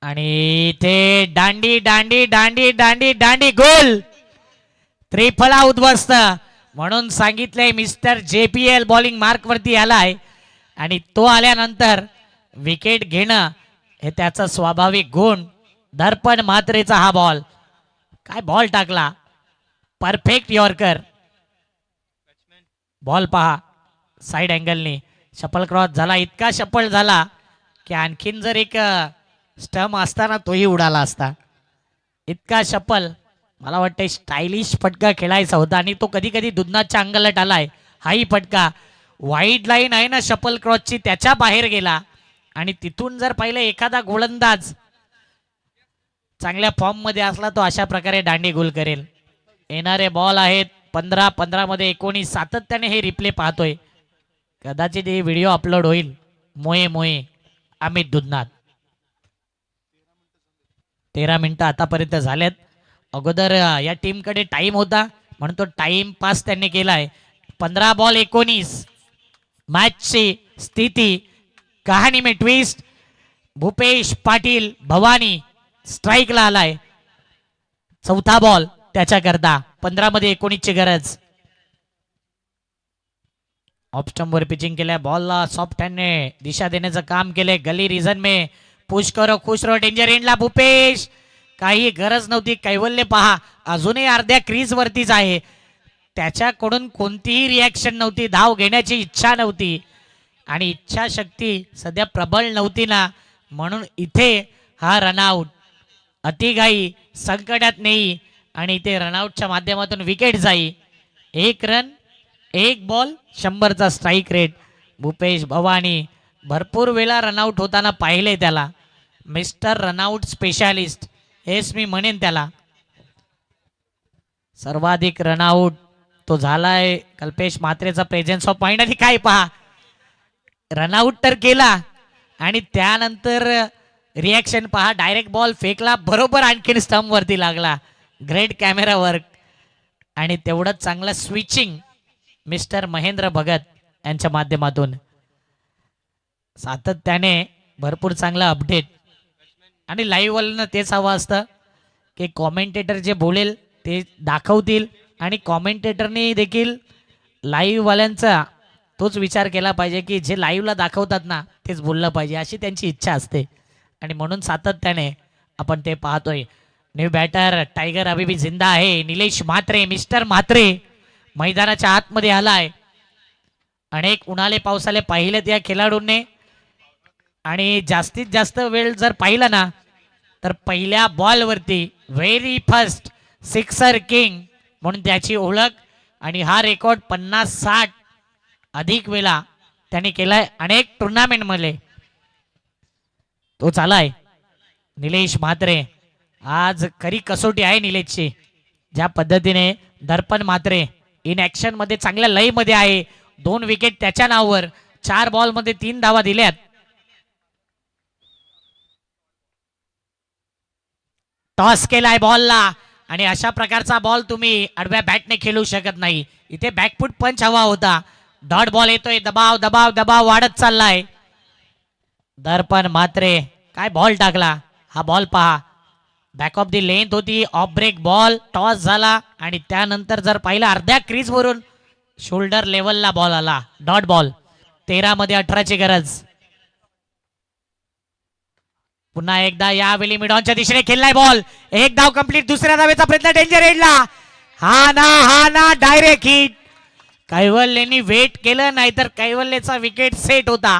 आणि ते दांडी दांडी दांडी दांडी दांडी गोल. त्रिफळा उद्ध्वस्त म्हणून सांगितलंय. मिस्टर JPL बॉलिंग मार्क वरती आलाय आणि तो आल्यानंतर विकेट घेणं हे त्याचा स्वाभाविक गुण. दर्पण मात्रेचा हा बॉल, काय बॉल टाकला, परफेक्ट यॉर्कर. बॉल पहा साइड अँगलनी शपल क्रॉस झाला, इतका शपल झाला की आणखीन जर एक स्टंप असताना तोही उडाला असता. इतका शपल. मला वाटतं स्टायलिश फटका खेळायचा होता आणि तो कधी कधी दुधनाच्या अंगलट आलाय. हाही फटका, वाईड लाईन आहे ना शपल क्रॉसची, त्याच्या बाहेर गेला आणि तिथून जर पाहिलं एखादा गोलंदाज चांगल्या फॉर्म मध्ये असला तो अशा प्रकारे दांडी गोल करेल. येणारे बॉल आहेत 15 मध्ये 19. सातत्याने हे रिप्ले पाहतोय, कदाचित हे व्हिडिओ अपलोड होईल. मोये मोये अमित दुधनाथ. 13 मिनिटं आतापर्यंत झालेत. अगोदर या टीमकडे टाइम होता म्हणून तो टाइम पास त्यांनी केलाय. 15 बॉल 19. मॅचची स्थिती कहाणी में ट्विस्ट. भूपेश पाटील भवानी स्ट्राईकला आलाय. चौथा बॉल त्याच्याकरता. 15 मध्ये 19 ची गरज. ऑफ स्टंप वर पिचिंग केल्या. बॉलला सॉफ्ट हँडने दिशा देण्याचं काम केलंय. गली रिझन में पुश करो खुश रहो. डेंजर एंडला भूपेश, काही गरज नव्हती. कैवल्य पहा अजूनही अर्ध्या क्रीज वरतीच आहे. त्याच्याकडून कोणतीही रिॲक्शन नव्हती, धाव घेण्याची इच्छा नव्हती आणि इच्छाशक्ती सध्या प्रबळ नव्हती ना, म्हणून इथे हा रनआउट. अतिघाई संकटात नाही आणि इथे रनआउटच्या माध्यमातून विकेट जाई. 1 रन 1 बॉल 100चा स्ट्राईक रेट. भूपेश भवानी भरपूर वेळा रनआउट होताना पाहिले त्याला. मिस्टर रनआउट स्पेशालिस्ट हेच मी म्हणेन त्याला. सर्वाधिक रनआउट तो झालाय. कल्पेश म्हात्रेचा प्रेझेन्स ऑफ पॉइंट. आणि काय पहा, रनआउट तर केला आणि त्यानंतर रिॲक्शन पहा. डायरेक्ट बॉल फेकला, बरोबर आणखीन स्टंप वरती लागला. ग्रेट कॅमेरा वर्क आणि तेवढंच चांगलं स्विचिंग मिस्टर महेंद्र भगत यांच्या माध्यमातून. सातत्याने भरपूर चांगला अपडेट आणि लाईव्ह वाल्यांना तेच हवं असतं की कॉमेंटेटर जे बोलेल ते दाखवतील आणि कॉमेंटेटरने देखील लाईव्ह वाल्यांचा तोच विचार केला पाहिजे की जे लाईव्हला दाखवतात ना तेच बोललं पाहिजे, अशी त्यांची इच्छा असते आणि म्हणून सातत्याने आपण ते पाहतोय. न्यू बॅटर टायगर अभी भी जिंदा आहे. निलेश म्हात्रे, मिस्टर म्हात्रे मैदानाच्या आतमध्ये आलाय. अनेक उन्हाळे पावसाले पाहिलेत या खेळाडूंनी आणि जास्तीत जास्त वेळ जर पाहिला ना तर पहिल्या बॉलवरती व्हेरी फर्स्ट सिक्सर किंग म्हणून त्याची ओळख आणि हा रेकॉर्ड 50-60 अधिक वेळा त्यांनी केलाय अनेक टुर्नामेंट मध्ये. तो चालाय निलेश म्हात्रे. आज खरी कसोटी आहे निलेशची. ज्या पद्धतीने दर्पण म्हात्रे इन ऍक्शन मध्ये चांगल्या लय मध्ये आहे. 2 विकेट त्याच्या नावावर. 4 बॉल मध्ये 3 धावा दिल्यात. टॉस केलाय बॉलला आणि अशा प्रकारचा बॉल तुम्ही आडव्या बॅटने खेळू शकत नाही. इथे बॅकफूट पंच हवा होता. डॉट बॉल येतोय, दबाव दबाव दबाव वाढत चाललाय. दर्पण मात्रे काय बॉल टाकला. हा बॉल पहा, बॅक ऑफ दी लेंथ होती, ऑफ ब्रेक बॉल, टॉस झाला आणि त्यानंतर जर पाहिलं अर्ध्या क्रीज वरून शोल्डर लेवलला बॉल आला. Dot ball. 13 मध्ये 18ची गरज. पुन्हा एकदा यावेळी मिडॉनच्या दिशेने खेळलाय बॉल. एक धाव कंप्लीट. दुसऱ्या धावेचा प्रयत्न डेंजर एंडला. हा ना डायरेक्ट हिट. कैवल्यनी वेट केलं, नाहीतर कैवल्यचा विकेट सेट होता.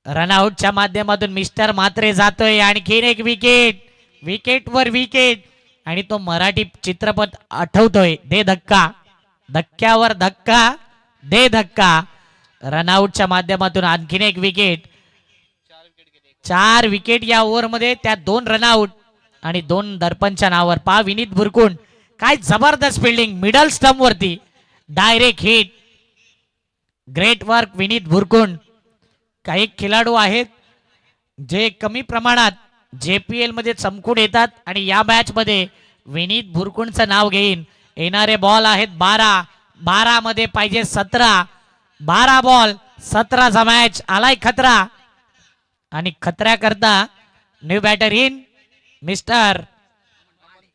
रनआउटच्या माध्यमातून मिस्टर मात्रे जातोय. आणखीन एक विकेट, विकेटवर विकेट. आणि तो मराठी चित्रपट आठवतोय, दे धक्का, धक्क्यावर धक्का, दे धक्का. रनआउटच्या माध्यमातून आणखीन एक विकेट. 4 विकेट या ओव्हर मध्ये, त्या 2 रनआउट आणि 2 दर्पणच्या नावावर. पहा विनीत भुरकुंड, काय जबरदस्त फिल्डिंग, मिडल स्टंप वरती direct hit. Great work Vineet Bhurkund. काही खेळाडू आहेत जे कमी प्रमाणात JPL मध्ये चमकून येतात आणि या मॅच मध्ये विनीत भुरकुंडचं नाव घेईन. येणारे बॉल आहेत 12. 12 मध्ये पाहिजे 17. 12 बॉल 17चा मॅच. आलाय खतरा आणि खतऱ्या करता new batter in mister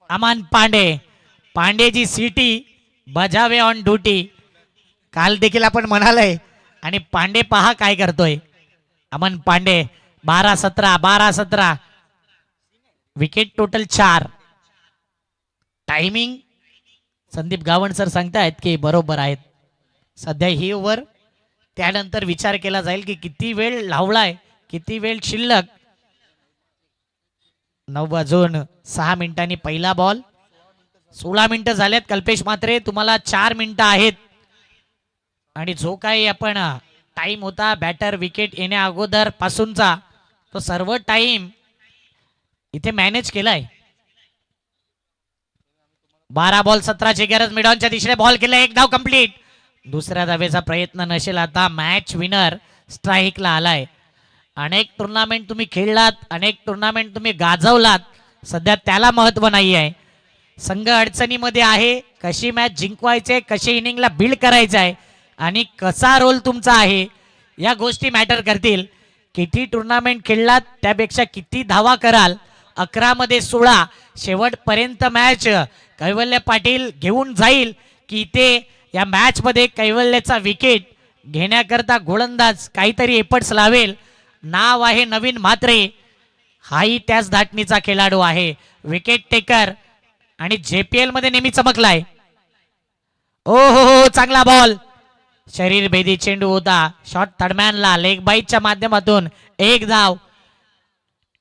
Aman Pandey. Pandeyji सिटी बजावे ऑन ड्युटी. काल देखील आपण म्हणालय आणि पांडे पहा काय करतोय. Aman Pandey. 12-17 12-17. Wicket total 4. Timing Sandeep Gavan sir सांगतायत की बरोबर आहेत. सध्या ही ओव्हर, त्यानंतर विचार केला जाईल की किती वेळ लावलाय, किती वेळ शिल्लक. 9 वाजून 6 मिनिटांनी पहिला बॉल. 16 मिनिटं झाल्यात. कल्पेश मात्रे तुम्हाला 4 मिनिटं आहेत आणि जो काही आपण टाइम होता बॅटर विकेट येण्या अगोदर पासूनचा, तो सर्व टाइम इथे मॅनेज केलाय. 12 बॉल 17ची गरज. मिडॉनच्या दिशेने बॉल केला, एक धाव कंप्लीट. दुसऱ्या धावेचा प्रयत्न नसेल. आता मॅच विनर स्ट्राईकला आलाय. अनेक टुर्नामेंट तुम्ही खेळलात, अनेक टुर्नामेंट तुम्ही गाजवलात, सध्या त्याला महत्व नाही आहे. संघ अडचणीमध्ये आहे, कशी मॅच जिंकवायचे, कशी इनिंगला बिल्ड करायचं आहे आणि कसा रोल तुमचा आहे, या गोष्टी मॅटर करतील. किती टुर्नामेंट खेळलात त्यापेक्षा किती धावा कराल. 11 मध्ये 16. शेवटपर्यंत मॅच कैवल्य पाटील घेऊन जाईल की ते या मॅच मध्ये कैवल्यचा विकेट घेण्याकरता गोलंदाज काहीतरी एफर्ट्स लावेल. नाव आहे नवीन मात्रे. हाही त्याच धाटणीचा खेळाडू आहे, विकेट टेकर आणि JPL मध्ये नेहमी चमकलाय. ओ हो, चांगला बॉल. शरीर भेदी चेंडू होता. शॉट थर्डमॅनला लेग बाईटच्या माध्यमातून एक धाव.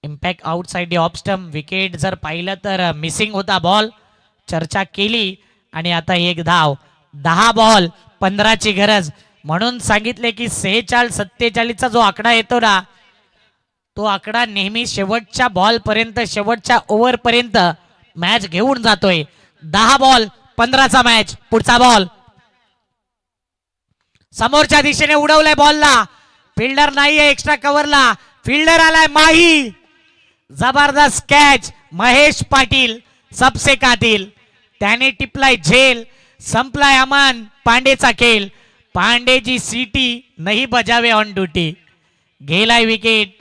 Impact outside off stump. Wicket जर पाहिलं तर मिसिंग होता बॉल. चर्चा केली आणि आता एक धाव. 10 बॉल 15ची गरज. म्हणून सांगितले की 46-47चा जो आकडा येतो ना, तो आकडा नेहमी शेवटच्या बॉल पर्यंत, शेवटच्या ओव्हर पर्यंत मॅच घेऊन जातोय. 10 बॉल 15चा मॅच. पुढचा बॉल समोरच्या दिशेने उडवलाय बॉलला. फिल्डर नाहीये एक्स्ट्रा कव्हरला. फिल्डर आलाय माही. जबरदस्त कॅच. महेश पाटील सबसे कातिल, त्याने टिपलाय झेल. संपलाय अमन पांडेचा खेळ. पांडेजी सिटी नाही बजावे ऑन ड्युटी. गेलाय विकेट.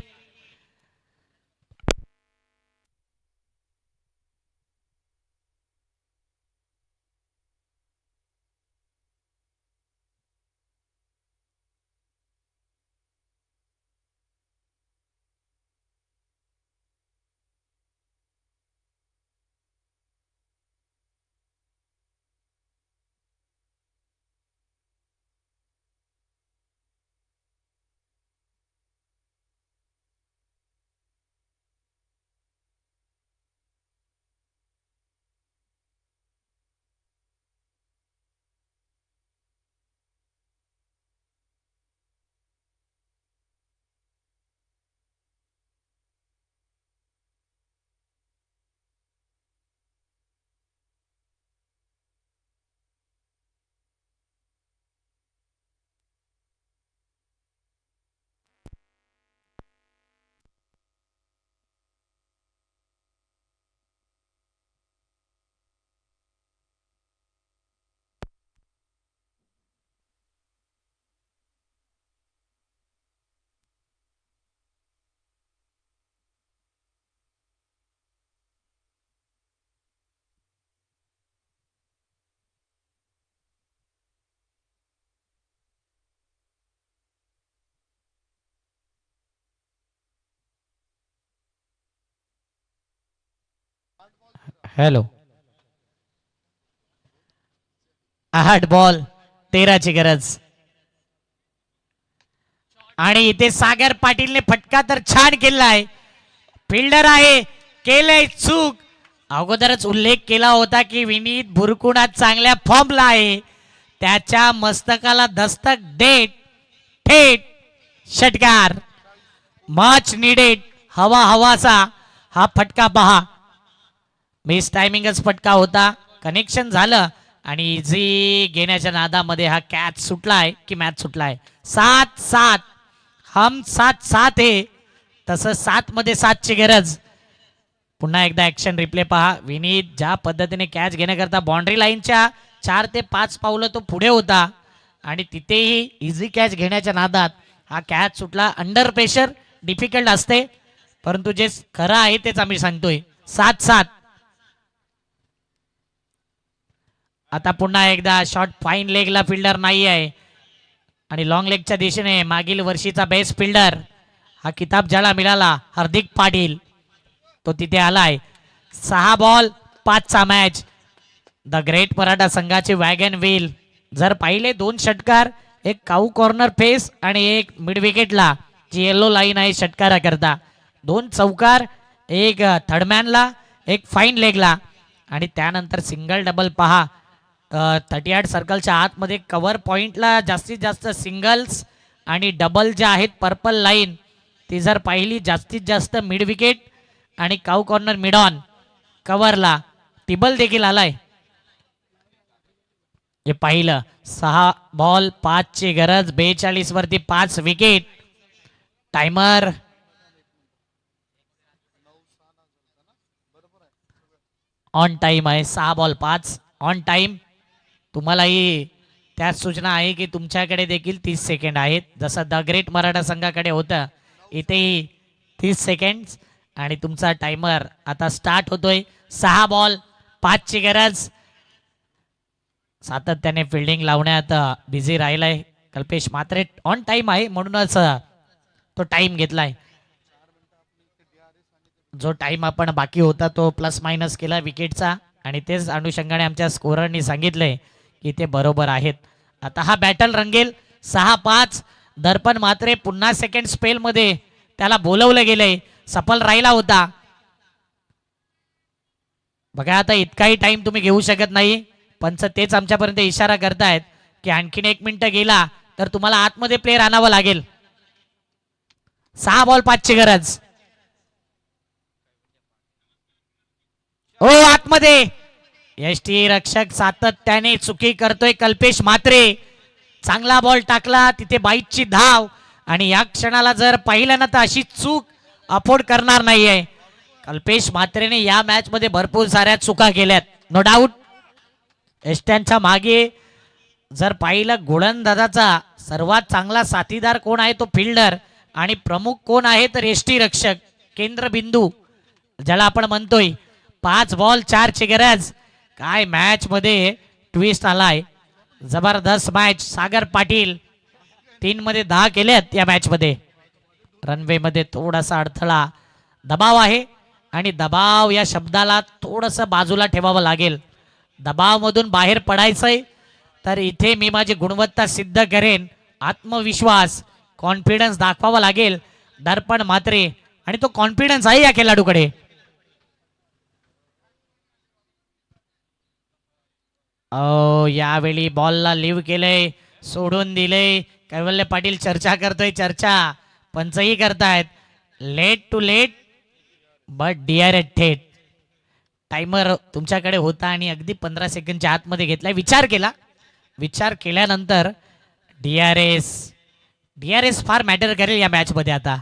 हॅलो 8 बॉल 13ची गरज. आणि इथे सागर पाटीलने फटका तर छान केलाय. फिल्डर आहे, केलंय चूक. अगोदरच उल्लेख केला होता की विनीत बुरकुणा चांगल्या फॉर्मला आहे. त्याच्या मस्तकाला दस्तक देत थेट षटकार. मच निडेड हवा हवासा हा फटका पहा. मिस टायमिंगच फटका होता. कनेक्शन झालं आणि इझी घेण्याच्या नादामध्ये हा कॅच सुटलाय की मॅच सुटलाय. 7-7 हम 7-7 आहे. तसं 7 मध्ये 7 ची गरज. पुन्हा एकदा ऍक्शन रिप्ले पहा. विनीत ज्या पद्धतीने कॅच घेण्याकरता बाउंड्री लाईनच्या 4 ते 5 पावलं तो पुढे होता आणि तिथेही इझी कॅच घेण्याच्या नादात हा कॅच सुटला. अंडर प्रेशर डिफिकल्ट असते, परंतु जे खरं आहे तेच आम्ही सांगतोय. 7-7. आता पुन्हा एकदा शॉट फाईन लेगला फिल्डर नाही आहे आणि लॉंग लेगच्या दिशेने मागील वर्षीचा बेस्ट फिल्डर हा किताब ज्याला मिळाला हार्दिक पाटील तो तिथे आलाय. 6 बॉल 5 चा मॅच. द ग्रेट मराठा संघाचे वॅगन व्हील जर पाहिले 2 षटकार, एक काऊ कॉर्नर फेस आणि एक मिड विकेटला जी येलो लाईन आहे षटकारा करता. 2 चौकार, एक थर्डमॅनला, एक फाईन लेगला आणि त्यानंतर सिंगल डबल पहा. 38 सर्कलच्या आतमध्ये कव्हर पॉइंटला जास्तीत जास्त सिंगल्स आणि डबल ज्या आहेत पर्पल लाईन ती जर पाहिली जास्तीत जास्त मिड विकेट आणि काऊ कॉर्नर मिड ऑन कव्हरला टिबल देखील आलाय. हे पाहिलं. 6 बॉल 5 ची गरज. 42 वरती 5 विकेट. टायमर ऑन टाइम आहे. 6 बॉल 5 ऑन टाइम. तुम्हालाही त्याच सूचना आहे की तुमच्याकडे देखील 30 सेकंड आहेत. जसं द ग्रेट मराठा संघाकडे होतं इथेही 30 सेकंड आणि तुमचा टायमर आता स्टार्ट होतोय. 6 बॉल 5 ची गरज. सातत्याने फिल्डिंग लावण्यात बिझी राहिलाय कल्पेश म्हात्रे. ऑन टाइम आहे म्हणूनच तो टाइम घेतलाय. जो टाइम आपण बाकी होता तो प्लस मायनस केला विकेटचा आणि तेच अनुषंगाने आमच्या स्कोररनी सांगितलंय की ते बरोबर आहेत. आता हा बॅटल रंगेल. 6-5. दर्पण म्हात्रे पुन्हा सेकंड स्पेल मध्ये त्याला बोलवलं गेलंय. सफल राहिला होता. बघा आता इतकाही टाइम तुम्ही घेऊ शकत नाही. पंच तेच आमच्यापर्यंत इशारा करतायत की आणखीन 1 मिनिट गेला तर तुम्हाला आतमध्ये प्लेअर आणावं लागेल. 6 बॉल 5 ची गरज. हो आतमध्ये यष्टी रक्षक सातत्याने चुकी करतोय कल्पेश म्हात्रे. चांगला बॉल टाकला तिथे बाईटची धाव आणि या क्षणाला जर पाहिलं ना तर अशी चूक अफोर्ड करणार नाहीये. कल्पेश म्हात्रेने या मॅच मध्ये भरपूर साऱ्या चुका केल्यात नो डाऊट. यष्ट्यांच्या मागे जर पाहिलं गोलंदाजाचा सर्वात चांगला साथीदार कोण आहे तो फिल्डर आणि प्रमुख कोण आहे तर यष्टी रक्षक केंद्रबिंदू ज्याला आपण म्हणतोय. 5 बॉल 4 ची गरज. काय मॅच मध्ये ट्विस्ट आलाय. जबरदस्त मॅच. सागर पाटील 3 मध्ये 10 केल्यात या मॅच मध्ये. रनवे मध्ये थोडासा अडथळा दबाव आहे आणि दबाव या शब्दाला थोडस बाजूला ठेवावं लागेल. दबाव मधून बाहेर पडायचंय तर इथे मी माझी गुणवत्ता सिद्ध करेन. आत्मविश्वास कॉन्फिडन्स दाखवावा लागेल दर्पण म्हात्रे आणि तो कॉन्फिडन्स आहे या खेळाडूकडे. यावेळी बॉलला लिव्ह केलंय, सोडून दिले. कैवल्य पाटील चर्चा करतोय. चर्चा पंचही करतायत. Late to late but dear at थेट. टायमर तुमच्याकडे होता आणि अगदी 15 सेकंडच्या आतमध्ये घेतलाय. विचार केल्यानंतर डीआरएस फार मॅटर करेल या मॅच मध्ये. आता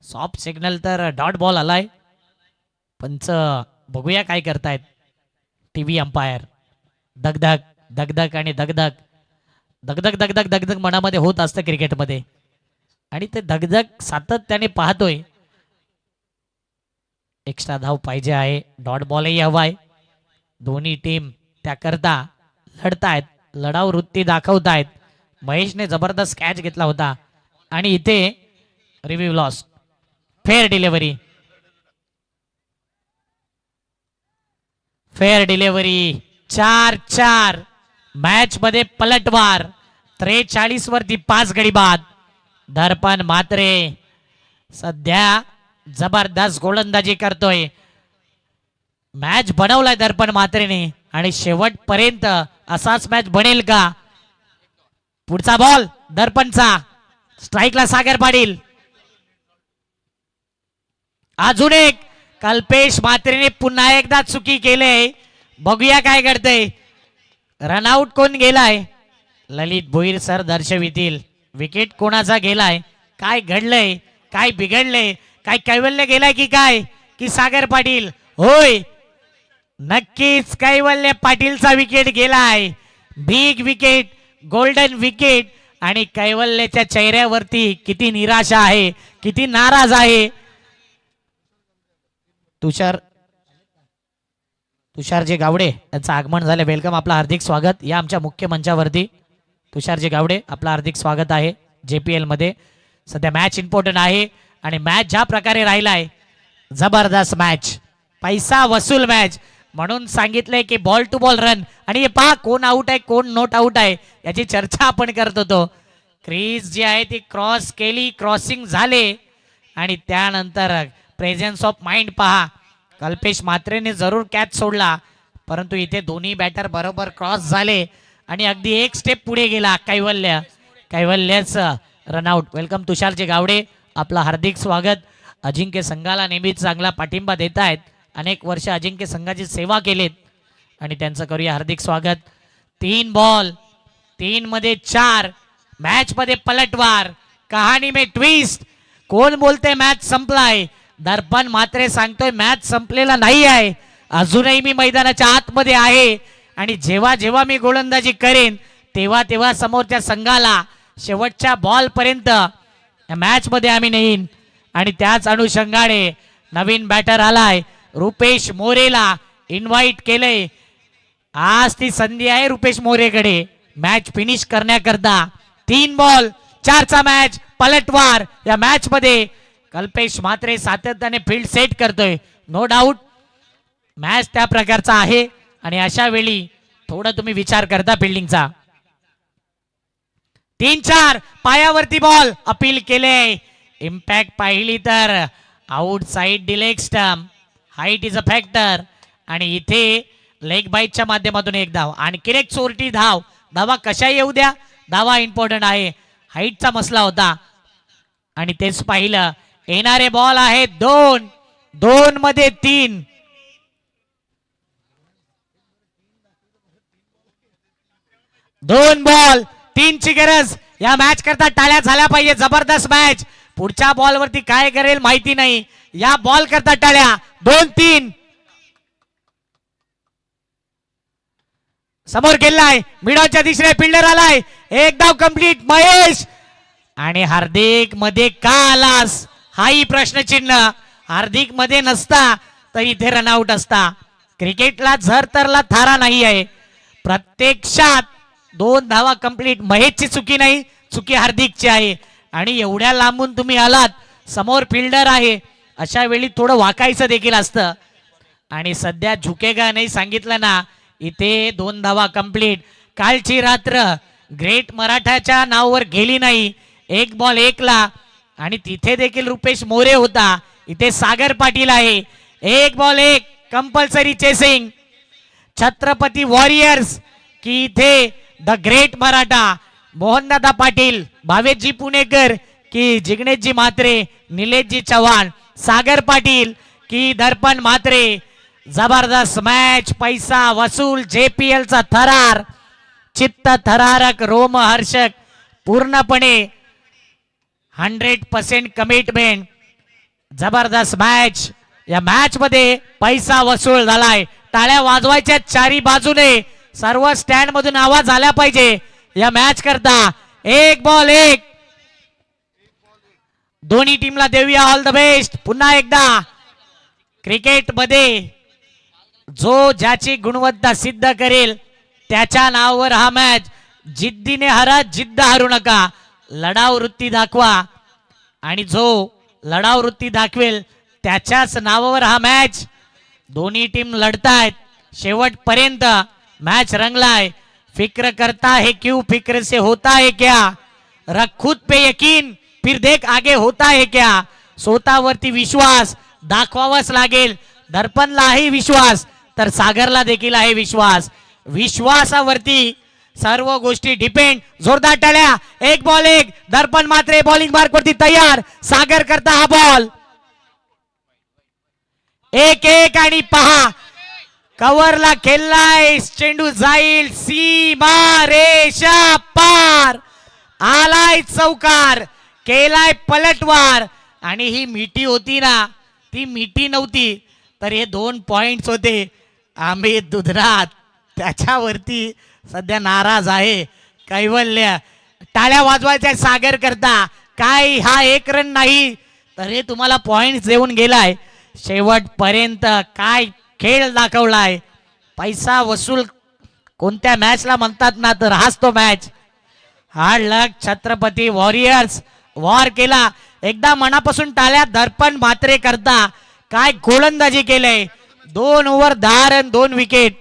सॉफ्ट सिग्नल तर डॉट बॉल आलाय. पंच बघूया काय करतायत. टीव्ही अंपायर दगदग दगदग आणि दगदग दगदग दगदग दगदग मनामध्ये होत असतं क्रिकेटमध्ये आणि ते दगदग सातत्याने पाहतोय. एक्स्ट्रा धाव पाहिजे आहे. डॉट बॉलही हवाय. दोन्ही टीम त्याकरता लढतायत. लढाऊ वृत्ती दाखवतायत. महेशने जबरदस्त कॅच घेतला होता आणि इथे review loss. Fair delivery. Fair delivery 4-4. Match मध्ये पलटवार 43 वरती 5 गडी बाद. दर्पण मात्रे सध्या जबरदस्त गोलंदाजी करतोय. मॅच बनवलाय दर्पण मात्रेने आणि शेवटपर्यंत असाच मॅच बनेल का? पुढचा बॉल दर्पणचा, स्ट्राईकला सागर पाटील. अजून एक कल्पेश मात्रेने पुन्हा एकदा चुकी केले. बघूया काय करते. रनआउट कोण गेलाय? ललित भोईर सर दर्शवितील. विकेट कोणाचा गेलाय? काय घडलंय? काय बिघडलंय? काय कैवल्य गेलाय की काय की सागर पाटील? होय, नक्कीच कैवल्य पाटीलचा विकेट गेलाय. Big wicket, golden wicket. आणि कैवल्यच्या चेहऱ्यावरती किती निराशा आहे, किती नाराज आहे. तुषारजी गावडे यांचं आगमन झालं. वेलकम, आपलं हार्दिक स्वागत या आमच्या मुख्य मंचावरती. तुषारजी गावडे आपलं हार्दिक स्वागत आहे. JPL मध्ये सध्या मॅच इम्पॉर्टंट आहे आणि मॅच ज्या प्रकारे राहिलाय जबरदस्त मॅच, पैसा वसूल मॅच. म्हणून सांगितलंय की बॉल टू बॉल रन. आणि हे पहा कोण आउट आहे कोण नॉट आउट आहे याची चर्चा आपण करत होतो. क्रीज जी आहे ती क्रॉस केली, क्रॉसिंग झाले आणि त्यानंतर प्रेझेन्स ऑफ माइंड पहा. कल्पेश मात्रेने जरूर कॅच सोडला परंतु इथे दोन्ही बॅटर बरोबर क्रॉस झाले आणि अगदी एक स्टेप पुढे गेला कैवल्याचं रनआउट. वेलकम तुषारजी गावडे, आपलं हार्दिक स्वागत. अजिंक्य संघाला नेहमीच चांगला पाठिंबा देत आहेत. अनेक वर्ष अजिंक्य संघाची सेवा केलीत आणि त्यांचं करूया हार्दिक स्वागत. 3 बॉल 3 मध्ये 4. मॅच मध्ये पलटवार, कहाणी में ट्विस्ट. कोण बोलते मॅच संपलाय? दर्पण मात्रे सांगतोय मॅच संपलेला नाही आहे, अजूनही मी मैदानाच्या आतमध्ये आहे आणि जेव्हा जेव्हा मी गोलंदाजी करेन तेव्हा तेव्हा समोरच्या संघाला शेवटच्या बॉल पर्यंत मॅच मध्ये आम्ही नेईन. आणि त्याच अनुषंगाने नवीन बॅटर आलाय रुपेश मोरेला इन्व्हाइट केलंय. आज ती संधी आहे रुपेश मोरेकडे मॅच फिनिश करण्याकरता. 3 बॉल 4चा मॅच पलटवार. या मॅच मध्ये कल्पेश मात्रे सातत्याने फील्ड सेट करतोय. नो डाऊट मॅच त्या प्रकारचा आहे आणि अशा वेळी थोडं तुम्ही विचार करता फिल्डिंगचा. 3-4 पायावरती बॉल अपील केले. इम्पॅक्ट पाहिली तर outside the leg stump. Height is a factor आणि इथे लेग बाईटच्या माध्यमातून एक धाव, आणखी एक चोरटी धाव. धावा कशा येऊ द्या, धावा इम्पॉर्टंट आहे. हाईटचा मसला होता आणि तेच पाहिलं. येणारे बॉल आहेत 2 मध्ये 3. दोन बॉल 3ची गरज या मॅच करता. टाळ्या झाल्या पाहिजे. जबरदस्त मॅच. पुढच्या बॉल वरती काय करेल माहिती नाही. या बॉल करता टाळ्या. 2-3 समोर गेलाय. मिडॉच्या दिशेने फिल्डर आलाय. एक धाव कंप्लीट महेश. आणि हार्दिक मध्ये का आलास हाही प्रश्नचिन्ह. हार्दिक मध्ये नसता तर इथे रनआउट असता. क्रिकेटला झर तरला थारा नाही आहे. प्रत्यक्षात 2 धावा कंप्लीट. महेशची चुकी नाही, चुकी हार्दिकची आहे. आणि एवढ्या लांबून तुम्ही आलात, समोर फिल्डर आहे, अशा वेळी थोडं वाकायचं देखील असतं. आणि सध्या झुकेगा नाही सांगितलं ना, इथे 2 धावा कंप्लीट. कालची रात्र ग्रेट मराठाच्या नावावर गेली नाही. 1 बॉल 1 ला आणि तिथे देखील रुपेश मोरे होता. इथे सागर पाटील आहे. 1 ball 1 compulsory chasing. Chhatrapati warriors की इथे द ग्रेट मराठा. मोहनदादा पाटील, भावेशजी पुणेकर की जिग्नेशजी म्हात्रे, निलेशजी चव्हाण, सागर पाटील की दर्पण म्हात्रे. जबरदस्त मॅच, पैसा वसूल, JPL चा थरार, चित्त थरारक, रोमहर्षक, पूर्णपणे 100% कमिटमेंट. जबरदस्त मॅच. या मॅच मध्ये पैसा वसूल झालाय. टाळ्या वाजवायच्या चारी बाजूने. सर्व स्टँड मधून आवाज आला पाहिजे या मॅच करता. 1 बॉल 1. दोन्ही टीमला देऊया ऑल द बेस्ट. पुन्हा एकदा क्रिकेट मध्ये जो ज्याची गुणवत्ता सिद्ध करेल त्याच्या नावावर हा मॅच. जिद्दीने हरा, जिद्द हरू नका. लढाऊ वृत्ती दाखवा आणि जो लढाऊ वृत्ती दाखवेल त्याच्याच नावावर हा मॅच. दोन्ही टीम लढतायत शेवटपर्यंत मॅच रंगलाय. फिक्र करता है क्यों, फिक्र से होता है क्या, रख खुद पे यकीन फिर देख आगे होता है क्या. स्वतःवरती विश्वास दाखवावाच लागेल. दर्पणला आहे विश्वास तर सागरला देखील आहे विश्वास. विश्वासावरती सर्व गोष्टी डिपेंड. जोरदार टाळ्या. एक बॉल एक. दर्पण मात्र बॉलिंग मार्क वरती तयार. सागर करता हा बॉल. 1-1 आणि पहा कव्हरला खेळलाय. चेंडू जाईल सीमा रेषा पार. आलाय चौकार. केलाय पलटवार. आणि ही मिठी होती ना, ती मिठी नव्हती तर हे 2 पॉइंट्स होते. अमित दुधरात त्याच्यावरती सध्या नाराज आहे. कैवल्य. टाळ्या वाजवायच्या सागर करता. काय हा 1 रन नाही तर हे तुम्हाला पॉइंट्स देऊन गेलाय. शेवटपर्यंत काय खेळ दाखवलाय. पैसा वसूल कोणत्या मॅचला म्हणतात ना तर हाच तो मॅच. हार्ड लक छत्रपती वॉरियर्स. वॉर केला. एकदा मनापासून टाळ्या. दर्पण मात्रे करता काय गोलंदाजी केलंय. 2 ओव्हर 10 रन 2 विकेट.